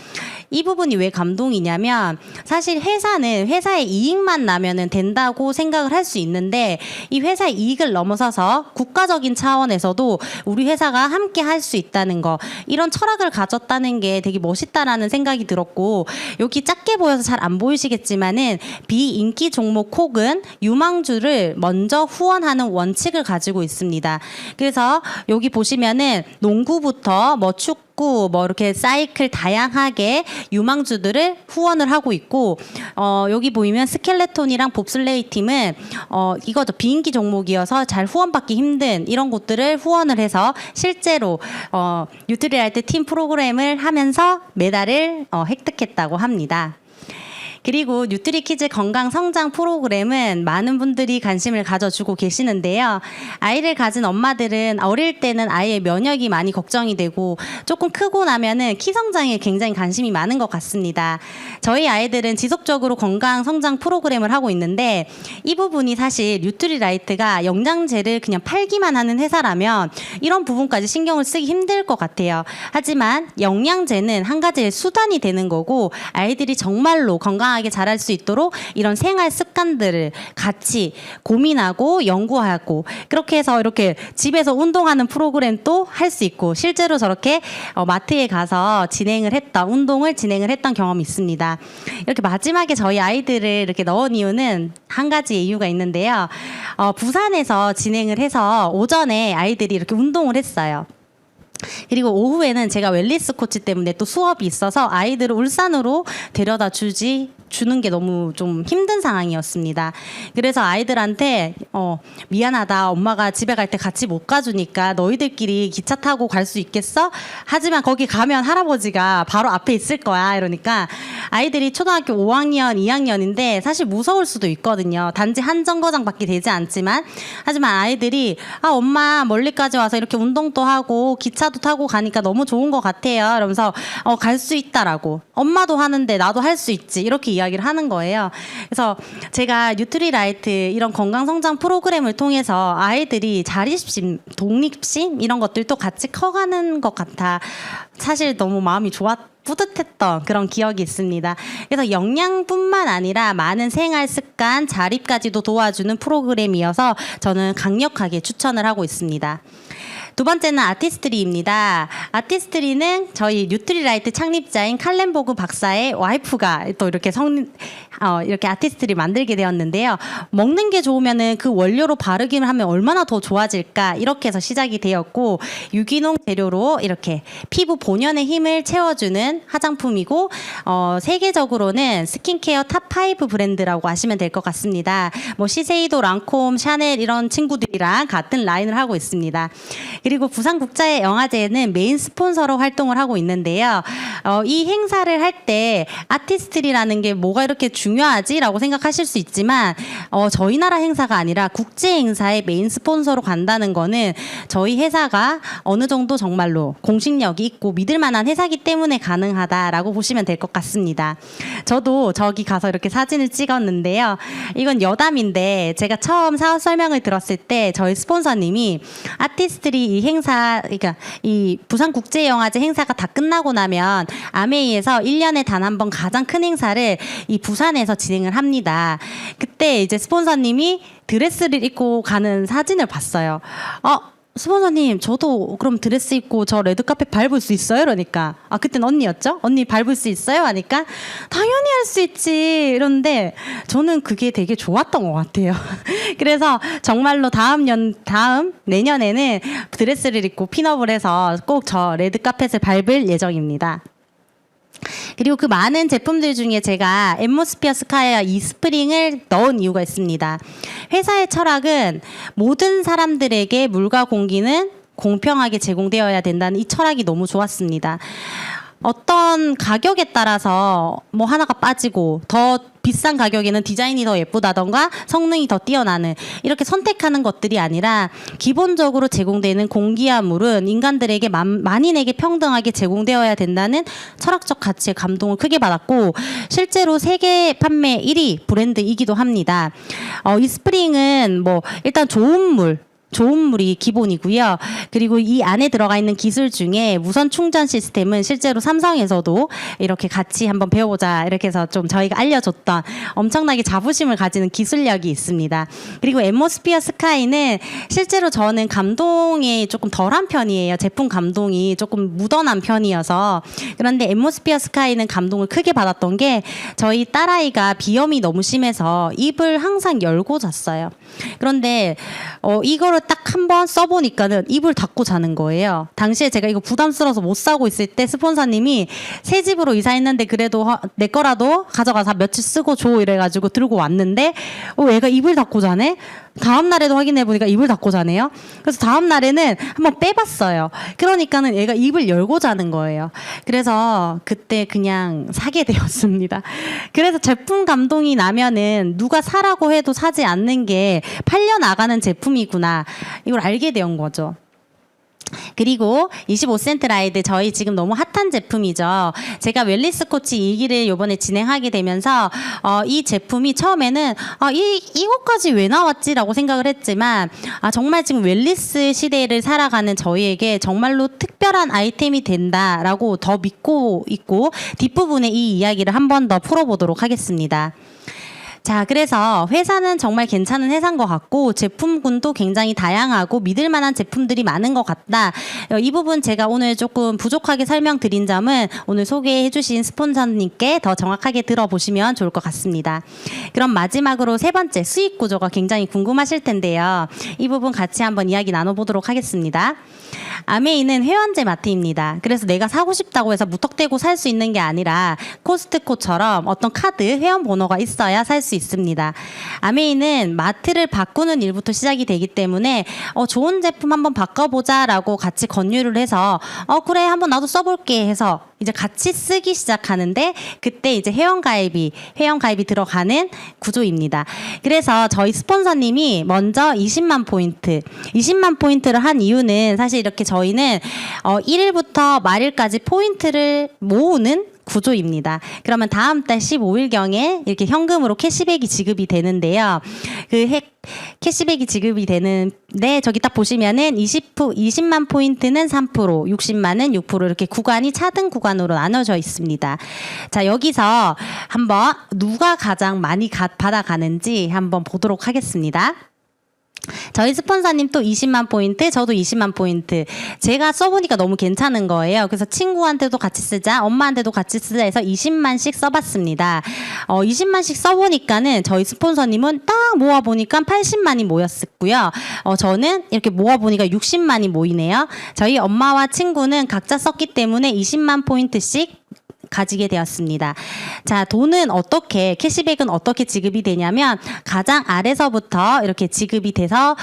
이 부분이 왜 감동이냐면, 사실 회사는 회사의 이익만 나면은 된다고 생각을 할 수 있는데, 이 회사의 이익을 넘어서서 국가적인 차원에서도 우리 회사가 함께 할 수 있다는 거, 이런 철학을 가졌다는 게 되게 멋있다라는 생각이 들었고, 여기 작게 보여서 잘 안 보이시겠지만은 비인기 종목 혹은 유망주를 먼저 후원하는 원칙을 가지고 있습니다. 그래서 여기 보시면은 농구부터 축구 이렇게 사이클 다양하게 유망주들을 후원을 하고 있고, 여기 보이면 스켈레톤이랑 봅슬레이 팀은 이거죠, 비인기 종목이어서 잘 후원받기 힘든 이런 곳들을 후원을 해서 실제로 뉴트리라이트 팀 프로그램을 하면서 메달을 획득했다고 합니다. 그리고 뉴트리키즈 건강성장 프로그램은 많은 분들이 관심을 가져주고 계시는데요. 아이를 가진 엄마들은 어릴 때는 아이의 면역이 많이 걱정이 되고, 조금 크고 나면은 키 성장에 굉장히 관심이 많은 것 같습니다. 저희 아이들은 지속적으로 건강성장 프로그램을 하고 있는데, 이 부분이 사실 뉴트리라이트가 영양제를 그냥 팔기만 하는 회사라면 이런 부분까지 신경을 쓰기 힘들 것 같아요. 하지만 영양제는 한 가지의 수단이 되는 거고, 아이들이 정말로 건강하게 자랄 수 있도록 이런 생활 습관들을 같이 고민하고 연구하고, 그렇게 해서 이렇게 집에서 운동하는 프로그램도 할 수 있고, 실제로 저렇게 마트에 가서 운동을 진행을 했던 경험이 있습니다. 이렇게 마지막에 저희 아이들을 이렇게 넣은 이유는 한 가지 이유가 있는데요. 부산에서 진행을 해서 오전에 아이들이 이렇게 운동을 했어요. 그리고 오후에는 제가 웰니스 코치 때문에 또 수업이 있어서 아이들을 울산으로 데려다 주는 게 너무 좀 힘든 상황이었습니다. 그래서 아이들한테 미안하다, 엄마가 집에 갈 때 같이 못 가주니까 너희들끼리 기차 타고 갈 수 있겠어? 하지만 거기 가면 할아버지가 바로 앞에 있을 거야, 이러니까 아이들이 초등학교 5학년, 2학년인데 사실 무서울 수도 있거든요. 단지 한 정거장밖에 되지 않지만, 하지만 아이들이 엄마 멀리까지 와서 이렇게 운동도 하고 기차도 타고 가니까 너무 좋은 것 같아요, 이러면서 갈 수 있다라고, 엄마도 하는데 나도 할 수 있지, 이렇게 이야기를 하는 거예요. 그래서 제가 뉴트리라이트 이런 건강성장 프로그램을 통해서 아이들이 자립심, 독립심 이런 것들도 같이 커가는 것 같아 사실 너무 마음이 뿌듯했던 그런 기억이 있습니다. 그래서 영양뿐만 아니라 많은 생활 습관, 자립까지도 도와주는 프로그램이어서 저는 강력하게 추천을 하고 있습니다. 두 번째는 아티스트리입니다. 아티스트리는 저희 뉴트리라이트 창립자인 칼렌보그 박사의 와이프가 또 이렇게 이렇게 아티스트리 만들게 되었는데요. 먹는 게 좋으면은 그 원료로 바르기를 하면 얼마나 더 좋아질까, 이렇게 해서 시작이 되었고, 유기농 재료로 이렇게 피부 본연의 힘을 채워주는 화장품이고, 세계적으로는 스킨케어 탑5 브랜드라고 하시면 될 것 같습니다. 시세이도, 랑콤, 샤넬 이런 친구들이랑 같은 라인을 하고 있습니다. 그리고 부산국제영화제는 메인 스폰서로 활동을 하고 있는데요. 이 행사를 할 때 아티스트리라는 게 뭐가 이렇게 중요하지라고 생각하실 수 있지만 저희 나라 행사가 아니라 국제 행사의 메인 스폰서로 간다는 거는 저희 회사가 어느 정도 정말로 공식력이 있고 믿을 만한 회사기 때문에 가능하다라고 보시면 될 것 같습니다. 저도 저기 가서 이렇게 사진을 찍었는데요. 이건 여담인데 제가 처음 사업 설명을 들었을 때 저희 스폰서님이 아티스트리 이 행사, 그러니까 이 부산국제영화제 행사가 다 끝나고 나면 아메이에서 1년에 단 한 번 가장 큰 행사를 이 부산에서 진행을 합니다. 그때 이제 스폰서님이 드레스를 입고 가는 사진을 봤어요. 스폰서님, 저도 그럼 드레스 입고 저 레드카펫 밟을 수 있어요? 그러니까 그땐 언니였죠? 언니 밟을 수 있어요? 하니까 당연히 할 수 있지 이런데 저는 그게 되게 좋았던 것 같아요. 그래서 정말로 내년에는 드레스를 입고 핀업을 해서 꼭 저 레드카펫을 밟을 예정입니다. 그리고 그 많은 제품들 중에 제가 앰모스피어 스카이와 이스프링을 넣은 이유가 있습니다. 회사의 철학은 모든 사람들에게 물과 공기는 공평하게 제공되어야 된다는 이 철학이 너무 좋았습니다. 어떤 가격에 따라서 뭐 하나가 빠지고 더 비싼 가격에는 디자인이 더 예쁘다던가 성능이 더 뛰어나는 이렇게 선택하는 것들이 아니라 기본적으로 제공되는 공기와 물은 인간들에게 만인에게 평등하게 제공되어야 된다는 철학적 가치에 감동을 크게 받았고 실제로 세계 판매 1위 브랜드이기도 합니다. 이 스프링은 뭐 일단 좋은 물이 기본이고요. 그리고 이 안에 들어가 있는 기술 중에 무선 충전 시스템은 실제로 삼성에서도 이렇게 같이 한번 배워보자 이렇게 해서 좀 저희가 알려줬던 엄청나게 자부심을 가지는 기술력이 있습니다. 그리고 앰모스피어 스카이는 실제로 저는 감동이 조금 덜한 편이에요. 제품 감동이 조금 묻어난 편이어서. 그런데 앰모스피어 스카이는 감동을 크게 받았던 게 저희 딸아이가 비염이 너무 심해서 입을 항상 열고 잤어요. 그런데 이거를 딱 한 번 써보니까는 입을 닫고 자는 거예요. 당시에 제가 이거 부담스러워서 못 사고 있을 때 스폰서님이 새 집으로 이사했는데 그래도 내 거라도 가져가서 며칠 쓰고 줘 이래가지고 들고 왔는데 얘가 입을 닫고 자네? 다음 날에도 확인해보니까 입을 닫고 자네요. 그래서 다음 날에는 한번 빼봤어요. 그러니까는 얘가 입을 열고 자는 거예요. 그래서 그때 그냥 사게 되었습니다. 그래서 제품 감동이 나면은 누가 사라고 해도 사지 않는 게 팔려나가는 제품이구나. 이걸 알게 된 거죠. 그리고 25센트 라이드 저희 지금 너무 핫한 제품이죠. 제가 웰리스 코치 2기를 이번에 진행하게 되면서 이 제품이 처음에는 이거까지 왜 나왔지라고 생각을 했지만 정말 지금 웰리스 시대를 살아가는 저희에게 정말로 특별한 아이템이 된다라고 더 믿고 있고 뒷부분에 이 이야기를 한 번 더 풀어보도록 하겠습니다. 자, 그래서 회사는 정말 괜찮은 회사인 것 같고 제품군도 굉장히 다양하고 믿을 만한 제품들이 많은 것 같다. 이 부분 제가 오늘 조금 부족하게 설명드린 점은 오늘 소개해 주신 스폰서님께 더 정확하게 들어보시면 좋을 것 같습니다. 그럼 마지막으로 세 번째 수익 구조가 굉장히 궁금하실 텐데요. 이 부분 같이 한번 이야기 나눠보도록 하겠습니다. 아메이는 회원제 마트입니다. 그래서 내가 사고 싶다고 해서 무턱대고 살 수 있는 게 아니라 코스트코처럼 어떤 카드 회원 번호가 있어야 살 수 있습니다. 아메이는 마트를 바꾸는 일부터 시작이 되기 때문에 좋은 제품 한번 바꿔보자라고 같이 권유를 해서 그래 한번 나도 써볼게 해서 이제 같이 쓰기 시작하는데 그때 이제 회원가입이 들어가는 구조입니다. 그래서 저희 스폰서님이 먼저 20만 포인트를 한 이유는 사실 이렇게 저희는 1일부터 말일까지 포인트를 모으는 구조입니다. 그러면 다음 달 15일경에 이렇게 현금으로 캐시백이 지급이 되는데요. 캐시백이 지급이 되는데 저기 딱 보시면은 20만 포인트는 3%, 60만은 6% 이렇게 구간이 차등 구간으로 나눠져 있습니다. 자, 여기서 한번 누가 가장 많이 받아가는지 한번 보도록 하겠습니다. 저희 스폰서님 또 20만 포인트, 저도 20만 포인트. 제가 써보니까 너무 괜찮은 거예요. 그래서 친구한테도 같이 쓰자, 엄마한테도 같이 쓰자 해서 20만씩 써봤습니다. 20만씩 써보니까는 저희 스폰서님은 딱 모아보니까 80만이 모였었고요. 저는 이렇게 모아보니까 60만이 모이네요. 저희 엄마와 친구는 각자 썼기 때문에 20만 포인트씩 가지게 되었습니다. 자, 캐시백은 어떻게 지급이 되냐면 가장 아래서부터 이렇게 지급이 돼서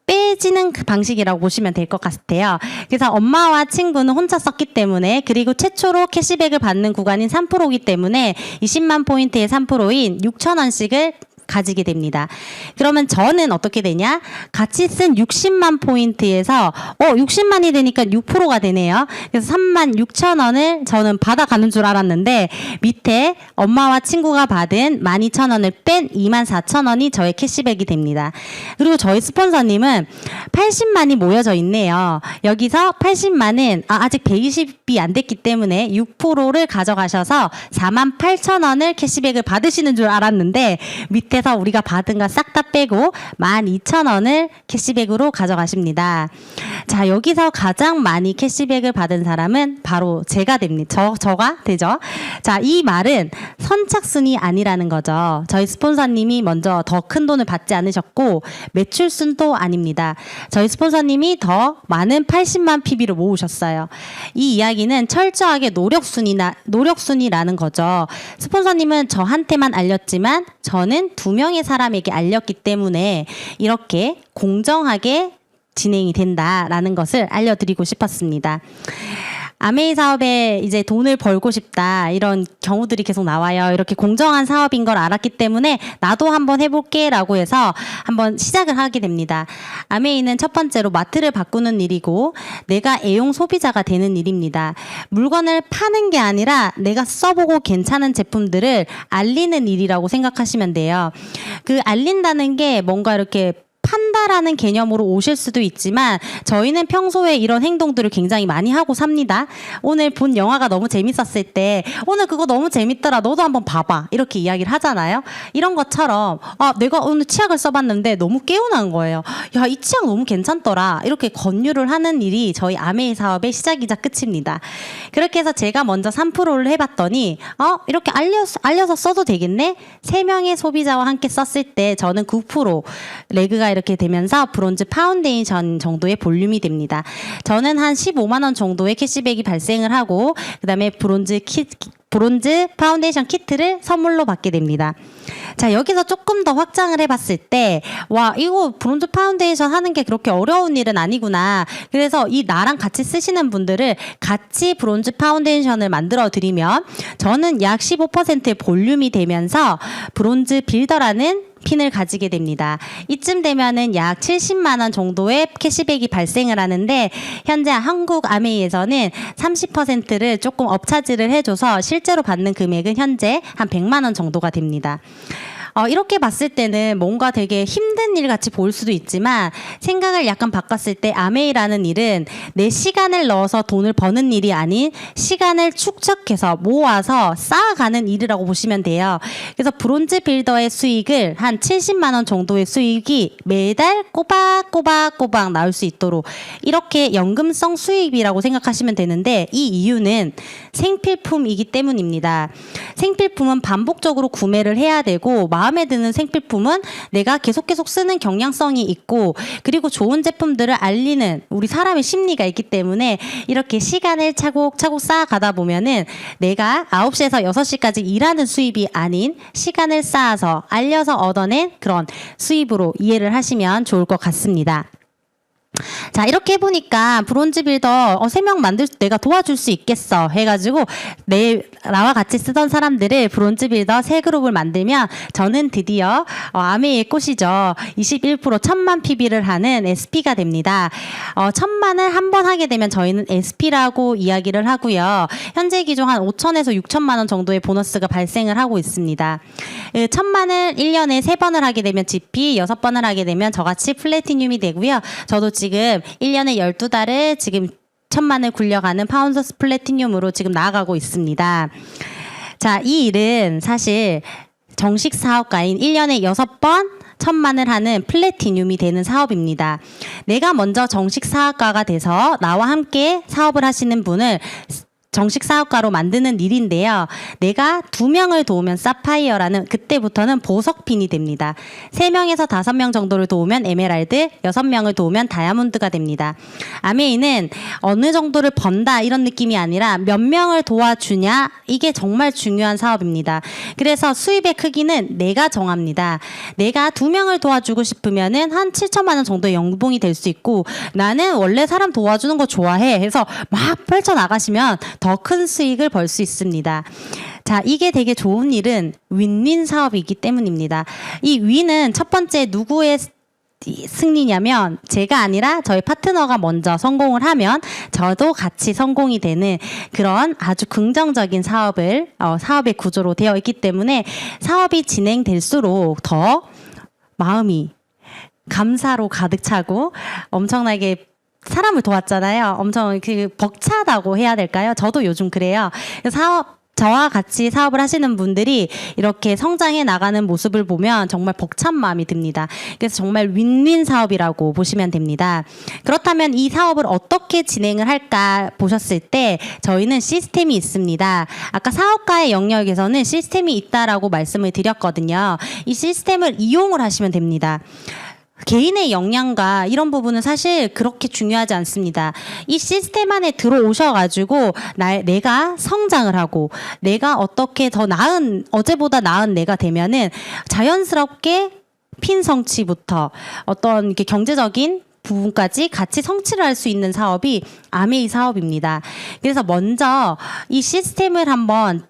빼지는 그 방식이라고 보시면 될 것 같아요. 그래서 엄마와 친구는 혼자 썼기 때문에, 그리고 최초로 캐시백을 받는 구간인 3%이기 때문에 20만 포인트의 3%인 6,000원씩을 가지게 됩니다. 그러면 저는 어떻게 되냐? 같이 쓴 60만 포인트에서 60만이 되니까 6%가 되네요. 그래서 36,000원을 저는 받아가는 줄 알았는데 밑에 엄마와 친구가 받은 12,000원을 뺀 24,000원이 저의 캐시백이 됩니다. 그리고 저희 스폰서님은 80만이 모여져 있네요. 여기서 80만은 아직 120이 안 됐기 때문에 6%를 가져가셔서 48,000원을 캐시백을 받으시는 줄 알았는데 밑에서 우리가 받은 거 싹 다 빼고 12,000원을 캐시백으로 가져가십니다. 자, 여기서 가장 많이 캐시백을 받은 사람은 바로 제가 됩니다. 저가 되죠. 자, 이 말은 선착순이 아니라는 거죠. 저희 스폰서님이 먼저 더 큰 돈을 받지 않으셨고 매출순도 아닙니다. 저희 스폰서님이 더 많은 80만 PB를 모으셨어요. 이 이야기는 철저하게 노력순이라는 거죠. 스폰서님은 저한테만 알렸지만 저는 2명의 사람에게 알렸기 때문에 이렇게 공정하게 진행이 된다라는 것을 알려드리고 싶었습니다. 아메이 사업에 이제 돈을 벌고 싶다 이런 경우들이 계속 나와요. 이렇게 공정한 사업인 걸 알았기 때문에 나도 한번 해볼게 라고 해서 한번 시작을 하게 됩니다. 아메이는 첫 번째로 마트를 바꾸는 일이고 내가 애용 소비자가 되는 일입니다. 물건을 파는 게 아니라 내가 써보고 괜찮은 제품들을 알리는 일이라고 생각하시면 돼요. 그 알린다는 게 뭔가 이렇게 판다라는 개념으로 오실 수도 있지만 저희는 평소에 이런 행동들을 굉장히 많이 하고 삽니다. 오늘 본 영화가 너무 재밌었을 때 오늘 그거 너무 재밌더라 너도 한번 봐봐 이렇게 이야기를 하잖아요. 이런 것처럼 내가 오늘 치약을 써봤는데 너무 개운한 거예요. 야, 이 치약 너무 괜찮더라 이렇게 권유를 하는 일이 저희 아메이 사업의 시작이자 끝입니다. 그렇게 해서 제가 먼저 3%를 해봤더니 이렇게 알려서 써도 되겠네. 3명의 소비자와 함께 썼을 때 저는 9% 레그가 이렇게 되면서 브론즈 파운데이션 정도의 볼륨이 됩니다. 저는 한 15만 원 정도의 캐시백이 발생을 하고 그다음에 브론즈 파운데이션 키트를 선물로 받게 됩니다. 자, 여기서 조금 더 확장을 해봤을 때 이거 브론즈 파운데이션 하는 게 그렇게 어려운 일은 아니구나. 그래서 나랑 같이 쓰시는 분들을 같이 브론즈 파운데이션을 만들어 드리면 저는 약 15%의 볼륨이 되면서 브론즈 빌더라는 핀을 가지게 됩니다. 이쯤 되면은 약 70만 원 정도의 캐시백이 발생을 하는데 현재 한국 아메이에서는 30%를 조금 업차지를 해줘서 실제로 받는 금액은 현재 한 100만 원 정도가 됩니다. 이렇게 봤을 때는 뭔가 되게 힘든 일 같이 보일 수도 있지만 생각을 약간 바꿨을 때 아메이라는 일은 내 시간을 넣어서 돈을 버는 일이 아닌 시간을 축적해서 모아서 쌓아가는 일이라고 보시면 돼요. 그래서 브론즈 빌더의 수익을 한 70만 원 정도의 수익이 매달 꼬박꼬박 나올 수 있도록 이렇게 연금성 수입이라고 생각하시면 되는데 이 이유는 생필품이기 때문입니다. 생필품은 반복적으로 구매를 해야 되고 마음에 드는 생필품은 내가 계속 쓰는 경향성이 있고 그리고 좋은 제품들을 알리는 우리 사람의 심리가 있기 때문에 이렇게 시간을 차곡차곡 쌓아가다 보면은 내가 9시에서 6시까지 일하는 수입이 아닌 시간을 쌓아서 알려서 얻어낸 그런 수입으로 이해를 하시면 좋을 것 같습니다. 자, 이렇게 해보니까 브론즈 빌더 3명 내가 도와줄 수 있겠어 해가지고 나와 같이 쓰던 사람들을 브론즈 빌더 3그룹을 만들면 저는 드디어 아메이의 꽃이죠. 21% 1000만 PB를 하는 SP가 됩니다. 1000만을 한 번 하게 되면 저희는 SP라고 이야기를 하고요. 현재 기준 한 5천에서 6천만 원 정도의 보너스가 발생을 하고 있습니다. 1000만을 1년에 3번을 하게 되면 GP, 6번을 하게 되면 저같이 플래티늄이 되고요. 저도 지금 1년에 12달을 지금 1000만을 굴려가는 파운더스 플래티늄으로 지금 나아가고 있습니다. 자, 이 일은 사실 정식 사업가인 1년에 6번 1000만을 하는 플래티늄이 되는 사업입니다. 내가 먼저 정식 사업가가 돼서 나와 함께 사업을 하시는 분을 정식 사업가로 만드는 일인데요. 내가 2명을 도우면 사파이어라는 그때부터는 보석핀이 됩니다. 3명에서 5명 정도를 도우면 에메랄드, 6명을 도우면 다이아몬드가 됩니다. 아메이는 어느 정도를 번다 이런 느낌이 아니라 몇 명을 도와주냐 이게 정말 중요한 사업입니다. 그래서 수입의 크기는 내가 정합니다. 내가 2명을 도와주고 싶으면은 한 7천만 원 정도의 연봉이 될 수 있고 나는 원래 사람 도와주는 거 좋아해 해서 막 펼쳐나가시면 더 큰 수익을 벌 수 있습니다. 자, 이게 되게 좋은 일은 윈윈 사업이기 때문입니다. 이 윈은 첫 번째 누구의 승리냐면 제가 아니라 저희 파트너가 먼저 성공을 하면 저도 같이 성공이 되는 그런 아주 긍정적인 사업의 구조로 되어 있기 때문에 사업이 진행될수록 더 마음이 감사로 가득 차고 엄청나게 사람을 도왔잖아요. 엄청 벅차다고 해야 될까요? 저도 요즘 그래요. 저와 같이 사업을 하시는 분들이 이렇게 성장해 나가는 모습을 보면 정말 벅찬 마음이 듭니다. 그래서 정말 윈윈 사업이라고 보시면 됩니다. 그렇다면 이 사업을 어떻게 진행을 할까 보셨을 때 저희는 시스템이 있습니다. 아까 사업가의 영역에서는 시스템이 있다라고 말씀을 드렸거든요. 이 시스템을 이용을 하시면 됩니다. 개인의 역량과 이런 부분은 사실 그렇게 중요하지 않습니다. 이 시스템 안에 들어오셔가지고 내가 성장을 하고 내가 어떻게 더 나은 어제보다 나은 내가 되면은 자연스럽게 핀 성취부터 어떤 이렇게 경제적인 부분까지 같이 성취를 할 수 있는 사업이 아메이 사업입니다. 그래서 먼저 이 시스템을 한번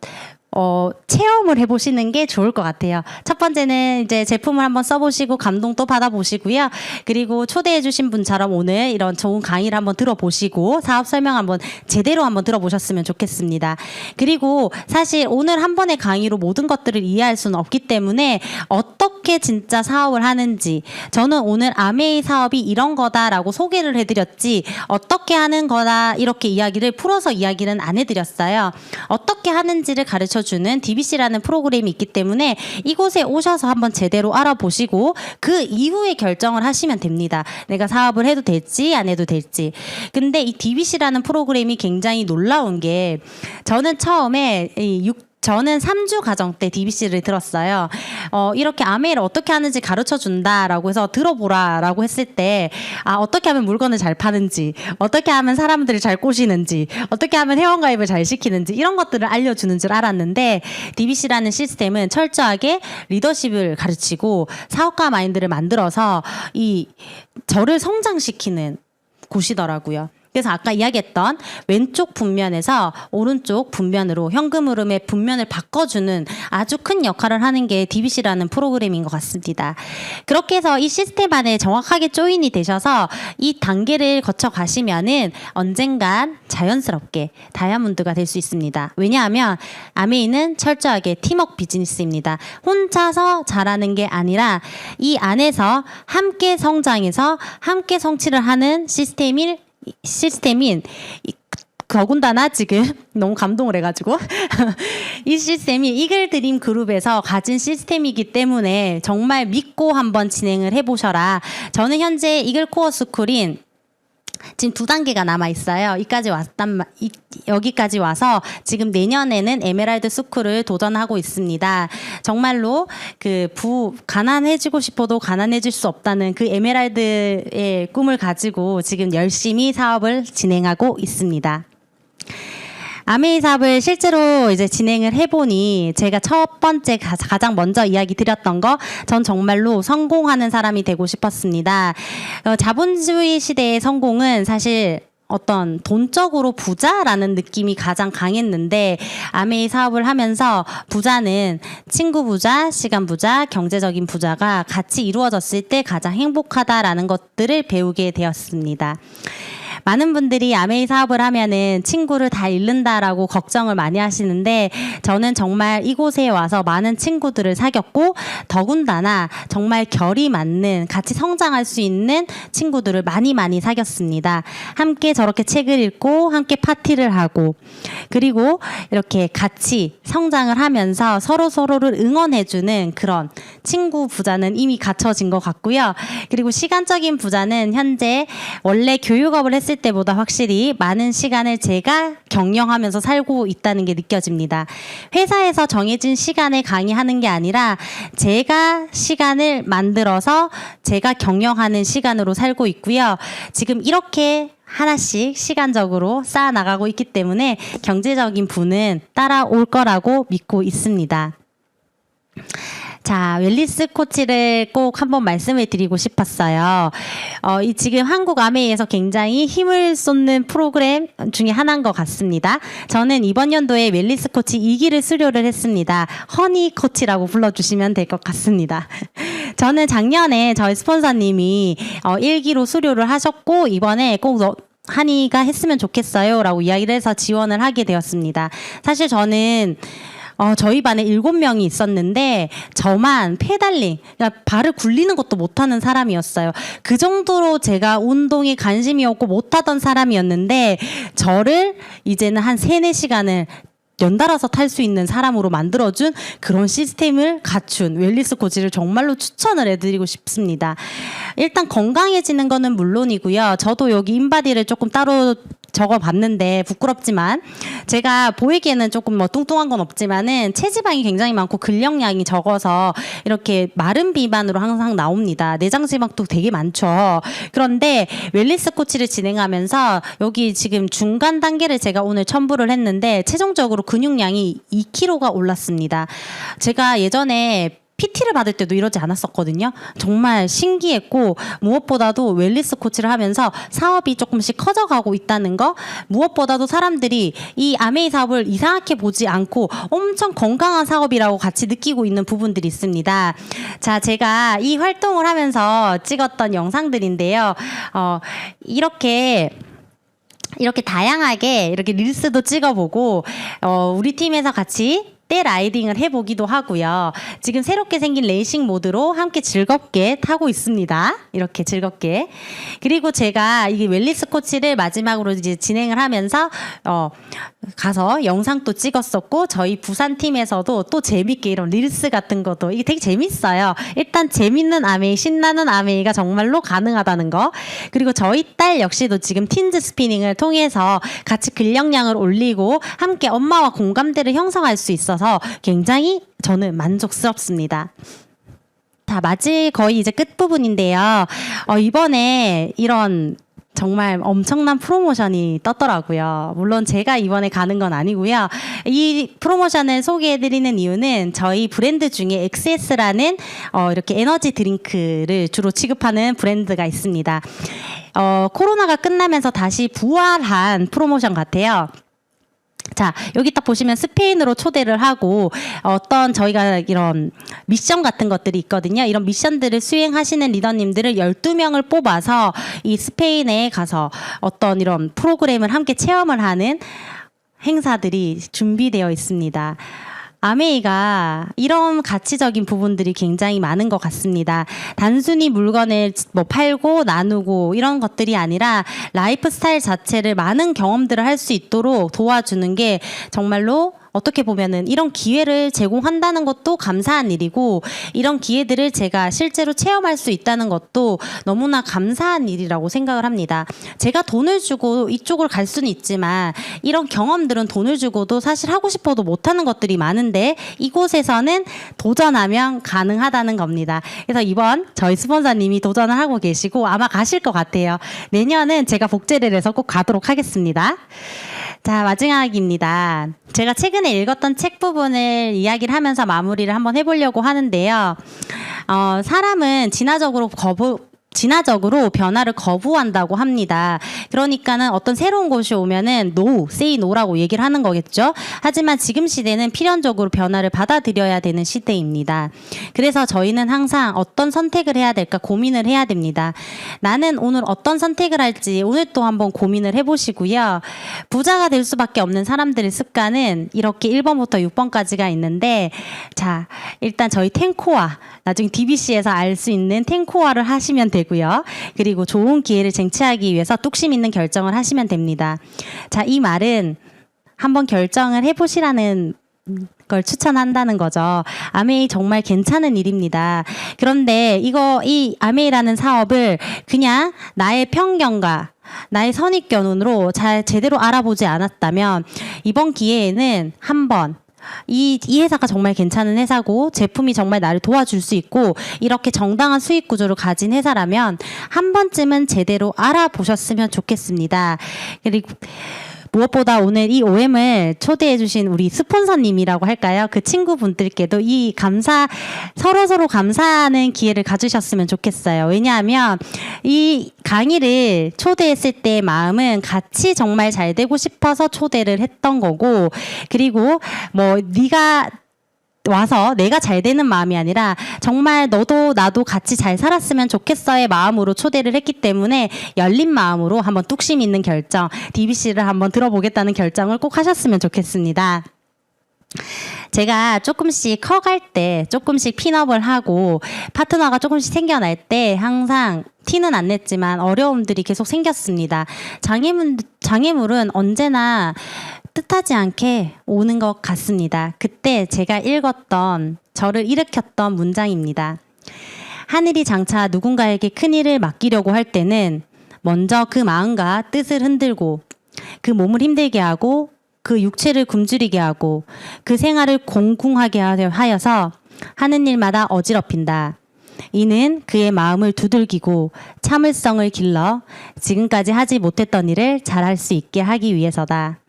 체험을 해보시는 게 좋을 것 같아요. 첫 번째는 이제 제품을 한번 써보시고 감동도 받아보시고요. 그리고 초대해주신 분처럼 오늘 이런 좋은 강의를 한번 들어보시고 사업 설명 한번 제대로 한번 들어보셨으면 좋겠습니다. 그리고 사실 오늘 한 번의 강의로 모든 것들을 이해할 수는 없기 때문에 어떻게 진짜 사업을 하는지 저는 오늘 아메이 사업이 이런 거다라고 소개를 해드렸지 어떻게 하는 거다 이렇게 이야기를 풀어서 이야기는 안 해드렸어요. 어떻게 하는지를 가르쳐 주는 DBC라는 프로그램이 있기 때문에 이곳에 오셔서 한번 제대로 알아보시고 그 이후에 결정을 하시면 됩니다. 내가 사업을 해도 될지 안 해도 될지. 근데 이 DBC라는 프로그램이 굉장히 놀라운 게 저는 처음에 저는 3주 과정 때 DBC를 들었어요. 이렇게 아메이를 어떻게 하는지 가르쳐 준다라고 해서 들어보라라고 했을 때 어떻게 하면 물건을 잘 파는지 어떻게 하면 사람들을 잘 꼬시는지 어떻게 하면 회원가입을 잘 시키는지 이런 것들을 알려주는 줄 알았는데 DBC라는 시스템은 철저하게 리더십을 가르치고 사업가 마인드를 만들어서 저를 성장시키는 곳이더라고요. 그래서 아까 이야기했던 왼쪽 분면에서 오른쪽 분면으로 현금 흐름의 분면을 바꿔주는 아주 큰 역할을 하는 게 DBC라는 프로그램인 것 같습니다. 그렇게 해서 이 시스템 안에 정확하게 조인이 되셔서 이 단계를 거쳐 가시면은 언젠간 자연스럽게 다이아몬드가 될 수 있습니다. 왜냐하면 아메이는 철저하게 팀워크 비즈니스입니다. 혼자서 잘하는 게 아니라 이 안에서 함께 성장해서 함께 성취를 하는 시스템인 더군다나 지금 너무 감동을 해가지고 이 시스템이 이글드림 그룹에서 가진 시스템이기 때문에 정말 믿고 한번 진행을 해보셔라. 저는 현재 이글코어 스쿨인 지금 2단계가 남아 있어요. 여기까지 와서 지금 내년에는 에메랄드 스쿨을 도전하고 있습니다. 정말로 가난해지고 싶어도 가난해질 수 없다는 그 에메랄드의 꿈을 가지고 지금 열심히 사업을 진행하고 있습니다. 아메이 사업을 실제로 이제 진행을 해보니 제가 첫 번째 가장 먼저 이야기 드렸던 거 전 정말로 성공하는 사람이 되고 싶었습니다. 자본주의 시대의 성공은 사실 어떤 돈적으로 부자라는 느낌이 가장 강했는데 아메이 사업을 하면서 부자는 친구 부자, 시간 부자, 경제적인 부자가 같이 이루어졌을 때 가장 행복하다라는 것들을 배우게 되었습니다. 많은 분들이 아메이 사업을 하면은 친구를 다 잃는다라고 걱정을 많이 하시는데 저는 정말 이곳에 와서 많은 친구들을 사귀었고 더군다나 정말 결이 맞는 같이 성장할 수 있는 친구들을 많이 사귀었습니다. 함께 저렇게 책을 읽고 함께 파티를 하고 그리고 이렇게 같이 성장을 하면서 서로를 응원해주는 그런 친구 부자는 이미 갖춰진 것 같고요. 그리고 시간적인 부자는 현재 원래 교육업을 했을 했을 때보다 확실히 많은 시간을 제가 경영하면서 살고 있다는 게 느껴집니다. 회사에서 정해진 시간에 강의하는 게 아니라 제가 시간을 만들어서 제가 경영하는 시간으로 살고 있고요. 지금 이렇게 하나씩 시간적으로 쌓아 나가고 있기 때문에 경제적인 부는 따라올 거라고 믿고 있습니다. 자, 웰니스 코치를 꼭 한번 말씀을 드리고 싶었어요. 이 지금 한국 아메이에서 굉장히 힘을 쏟는 프로그램 중에 하나인 것 같습니다. 저는 이번 연도에 웰니스 코치 2기를 수료를 했습니다. 허니 코치라고 불러주시면 될 것 같습니다. 저는 작년에 저희 스폰서님이 1기로 수료를 하셨고 이번에 꼭 한이가 했으면 좋겠어요 라고 이야기를 해서 지원을 하게 되었습니다. 사실 저는 저희 반에 7명이 있었는데 저만 페달링, 그러니까 발을 굴리는 것도 못하는 사람이었어요. 그 정도로 제가 운동에 관심이 없고 못하던 사람이었는데 저를 이제는 한 3-4시간을 연달아서 탈 수 있는 사람으로 만들어준 그런 시스템을 갖춘 웰니스 코치를 정말로 추천을 해드리고 싶습니다. 일단 건강해지는 거는 물론이고요. 저도 여기 인바디를 조금 따로 적어봤는데 부끄럽지만 제가 보이기에는 조금 뭐 뚱뚱한 건 없지만은 체지방이 굉장히 많고 근력량이 적어서 이렇게 마른 비만으로 항상 나옵니다. 내장 지방도 되게 많죠. 그런데 웰니스 코치를 진행하면서 여기 지금 중간 단계를 제가 오늘 첨부를 했는데 최종적으로 근육량이 2kg가 올랐습니다. 제가 예전에 PT를 받을 때도 이러지 않았었거든요. 정말 신기했고 무엇보다도 웰니스 코치를 하면서 사업이 조금씩 커져가고 있다는 거, 무엇보다도 사람들이 이 아메이 사업을 이상하게 보지 않고 엄청 건강한 사업이라고 같이 느끼고 있는 부분들이 있습니다. 자, 제가 이 활동을 하면서 찍었던 영상들인데요. 이렇게 다양하게 이렇게 릴스도 찍어보고 우리 팀에서 같이 때 라이딩을 해보기도 하고요. 지금 새롭게 생긴 레이싱 모드로 함께 즐겁게 타고 있습니다. 이렇게 즐겁게. 그리고 제가 이게 웰니스 코치를 마지막으로 이제 진행을 하면서 가서 영상도 찍었었고 저희 부산 팀에서도 또 재밌게 이런 릴스 같은 것도 이게 되게 재밌어요. 일단 재밌는 아메이, 신나는 아메이가 정말로 가능하다는 거. 그리고 저희 딸 역시도 지금 틴즈 스피닝을 통해서 같이 근력량을 올리고 함께 엄마와 공감대를 형성할 수 있어서 굉장히 저는 만족스럽습니다. 자, 거의 이제 끝부분인데요. 이번에 이런 정말 엄청난 프로모션이 떴더라고요. 물론 제가 이번에 가는 건 아니고요. 이 프로모션을 소개해드리는 이유는 저희 브랜드 중에 XS라는 이렇게 에너지 드링크를 주로 취급하는 브랜드가 있습니다. 코로나가 끝나면서 다시 부활한 프로모션 같아요. 자, 여기 딱 보시면 스페인으로 초대를 하고 어떤 저희가 이런 미션 같은 것들이 있거든요. 이런 미션들을 수행하시는 리더님들을 12명을 뽑아서 이 스페인에 가서 어떤 이런 프로그램을 함께 체험을 하는 행사들이 준비되어 있습니다. 아메이가 이런 가치적인 부분들이 굉장히 많은 것 같습니다. 단순히 물건을 뭐 팔고 나누고 이런 것들이 아니라 라이프 스타일 자체를 많은 경험들을 할 수 있도록 도와주는 게 정말로 어떻게 보면은 이런 기회를 제공한다는 것도 감사한 일이고 이런 기회들을 제가 실제로 체험할 수 있다는 것도 너무나 감사한 일이라고 생각을 합니다. 제가 돈을 주고 이쪽을 갈 수는 있지만 이런 경험들은 돈을 주고도 사실 하고 싶어도 못하는 것들이 많은데 이곳에서는 도전하면 가능하다는 겁니다. 그래서 이번 저희 스폰서님이 도전을 하고 계시고 아마 가실 것 같아요. 내년은 제가 복제를 해서 꼭 가도록 하겠습니다. 자, 마지막입니다. 제가 최근에 읽었던 책 부분을 이야기를 하면서 마무리를 한번 해보려고 하는데요. 사람은 진화적으로 변화를 거부한다고 합니다. 그러니까는 어떤 새로운 곳이 오면은 no, say no라고 얘기를 하는 거겠죠. 하지만 지금 시대는 필연적으로 변화를 받아들여야 되는 시대입니다. 그래서 저희는 항상 어떤 선택을 해야 될까 고민을 해야 됩니다. 나는 오늘 어떤 선택을 할지 오늘 또 한번 고민을 해보시고요. 부자가 될 수밖에 없는 사람들의 습관은 이렇게 1번부터 6번까지가 있는데 자, 일단 저희 탱코아 나중에 DBC에서 알 수 있는 탱코아를 하시면 되고요. 그리고 좋은 기회를 쟁취하기 위해서 뚝심 있는 결정을 하시면 됩니다. 자, 이 말은 한번 결정을 해보시라는 걸 추천한다는 거죠. 아메이 정말 괜찮은 일입니다. 그런데 이 아메이라는 사업을 그냥 나의 편견과 나의 선입견으로 잘 제대로 알아보지 않았다면 이번 기회에는 한번 이 회사가 정말 괜찮은 회사고 제품이 정말 나를 도와줄 수 있고 이렇게 정당한 수익 구조를 가진 회사라면 한 번쯤은 제대로 알아보셨으면 좋겠습니다. 그리고 무엇보다 오늘 이 OM을 초대해 주신 우리 스폰서님이라고 할까요? 그 친구분들께도 서로 감사하는 기회를 가지셨으면 좋겠어요. 왜냐하면 이 강의를 초대했을 때의 마음은 같이 정말 잘 되고 싶어서 초대를 했던 거고, 그리고 네가 와서 내가 잘 되는 마음이 아니라 정말 너도 나도 같이 잘 살았으면 좋겠어의 마음으로 초대를 했기 때문에 열린 마음으로 한번 뚝심 있는 결정, DBC를 한번 들어보겠다는 결정을 꼭 하셨으면 좋겠습니다. 제가 조금씩 커갈 때 조금씩 핀업을 하고 파트너가 조금씩 생겨날 때 항상 티는 안 냈지만 어려움들이 계속 생겼습니다. 장애물은 언제나 뜻하지 않게 오는 것 같습니다. 그때 제가 읽었던, 저를 일으켰던 문장입니다. 하늘이 장차 누군가에게 큰일을 맡기려고 할 때는 먼저 그 마음과 뜻을 흔들고 그 몸을 힘들게 하고 그 육체를 굶주리게 하고 그 생활을 공궁하게 하여서 하는 일마다 어지럽힌다. 이는 그의 마음을 두들기고 참을성을 길러 지금까지 하지 못했던 일을 잘할 수 있게 하기 위해서다.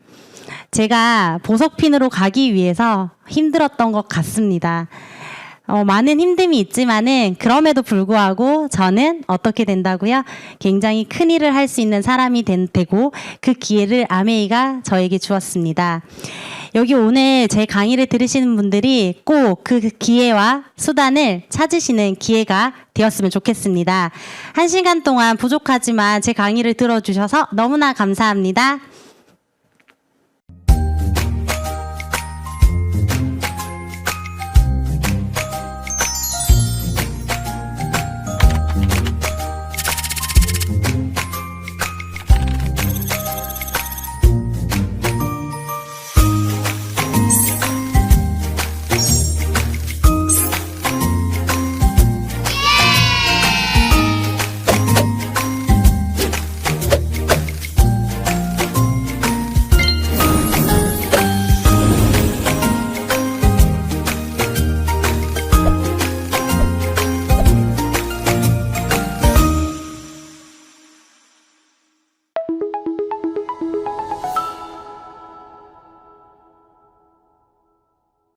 제가 보석핀으로 가기 위해서 힘들었던 것 같습니다. 많은 힘듦이 있지만은 그럼에도 불구하고 저는 어떻게 된다고요? 굉장히 큰 일을 할 수 있는 사람이 되고 그 기회를 아메이가 저에게 주었습니다. 여기 오늘 제 강의를 들으시는 분들이 꼭 그 기회와 수단을 찾으시는 기회가 되었으면 좋겠습니다. 1시간 동안 부족하지만 제 강의를 들어주셔서 너무나 감사합니다.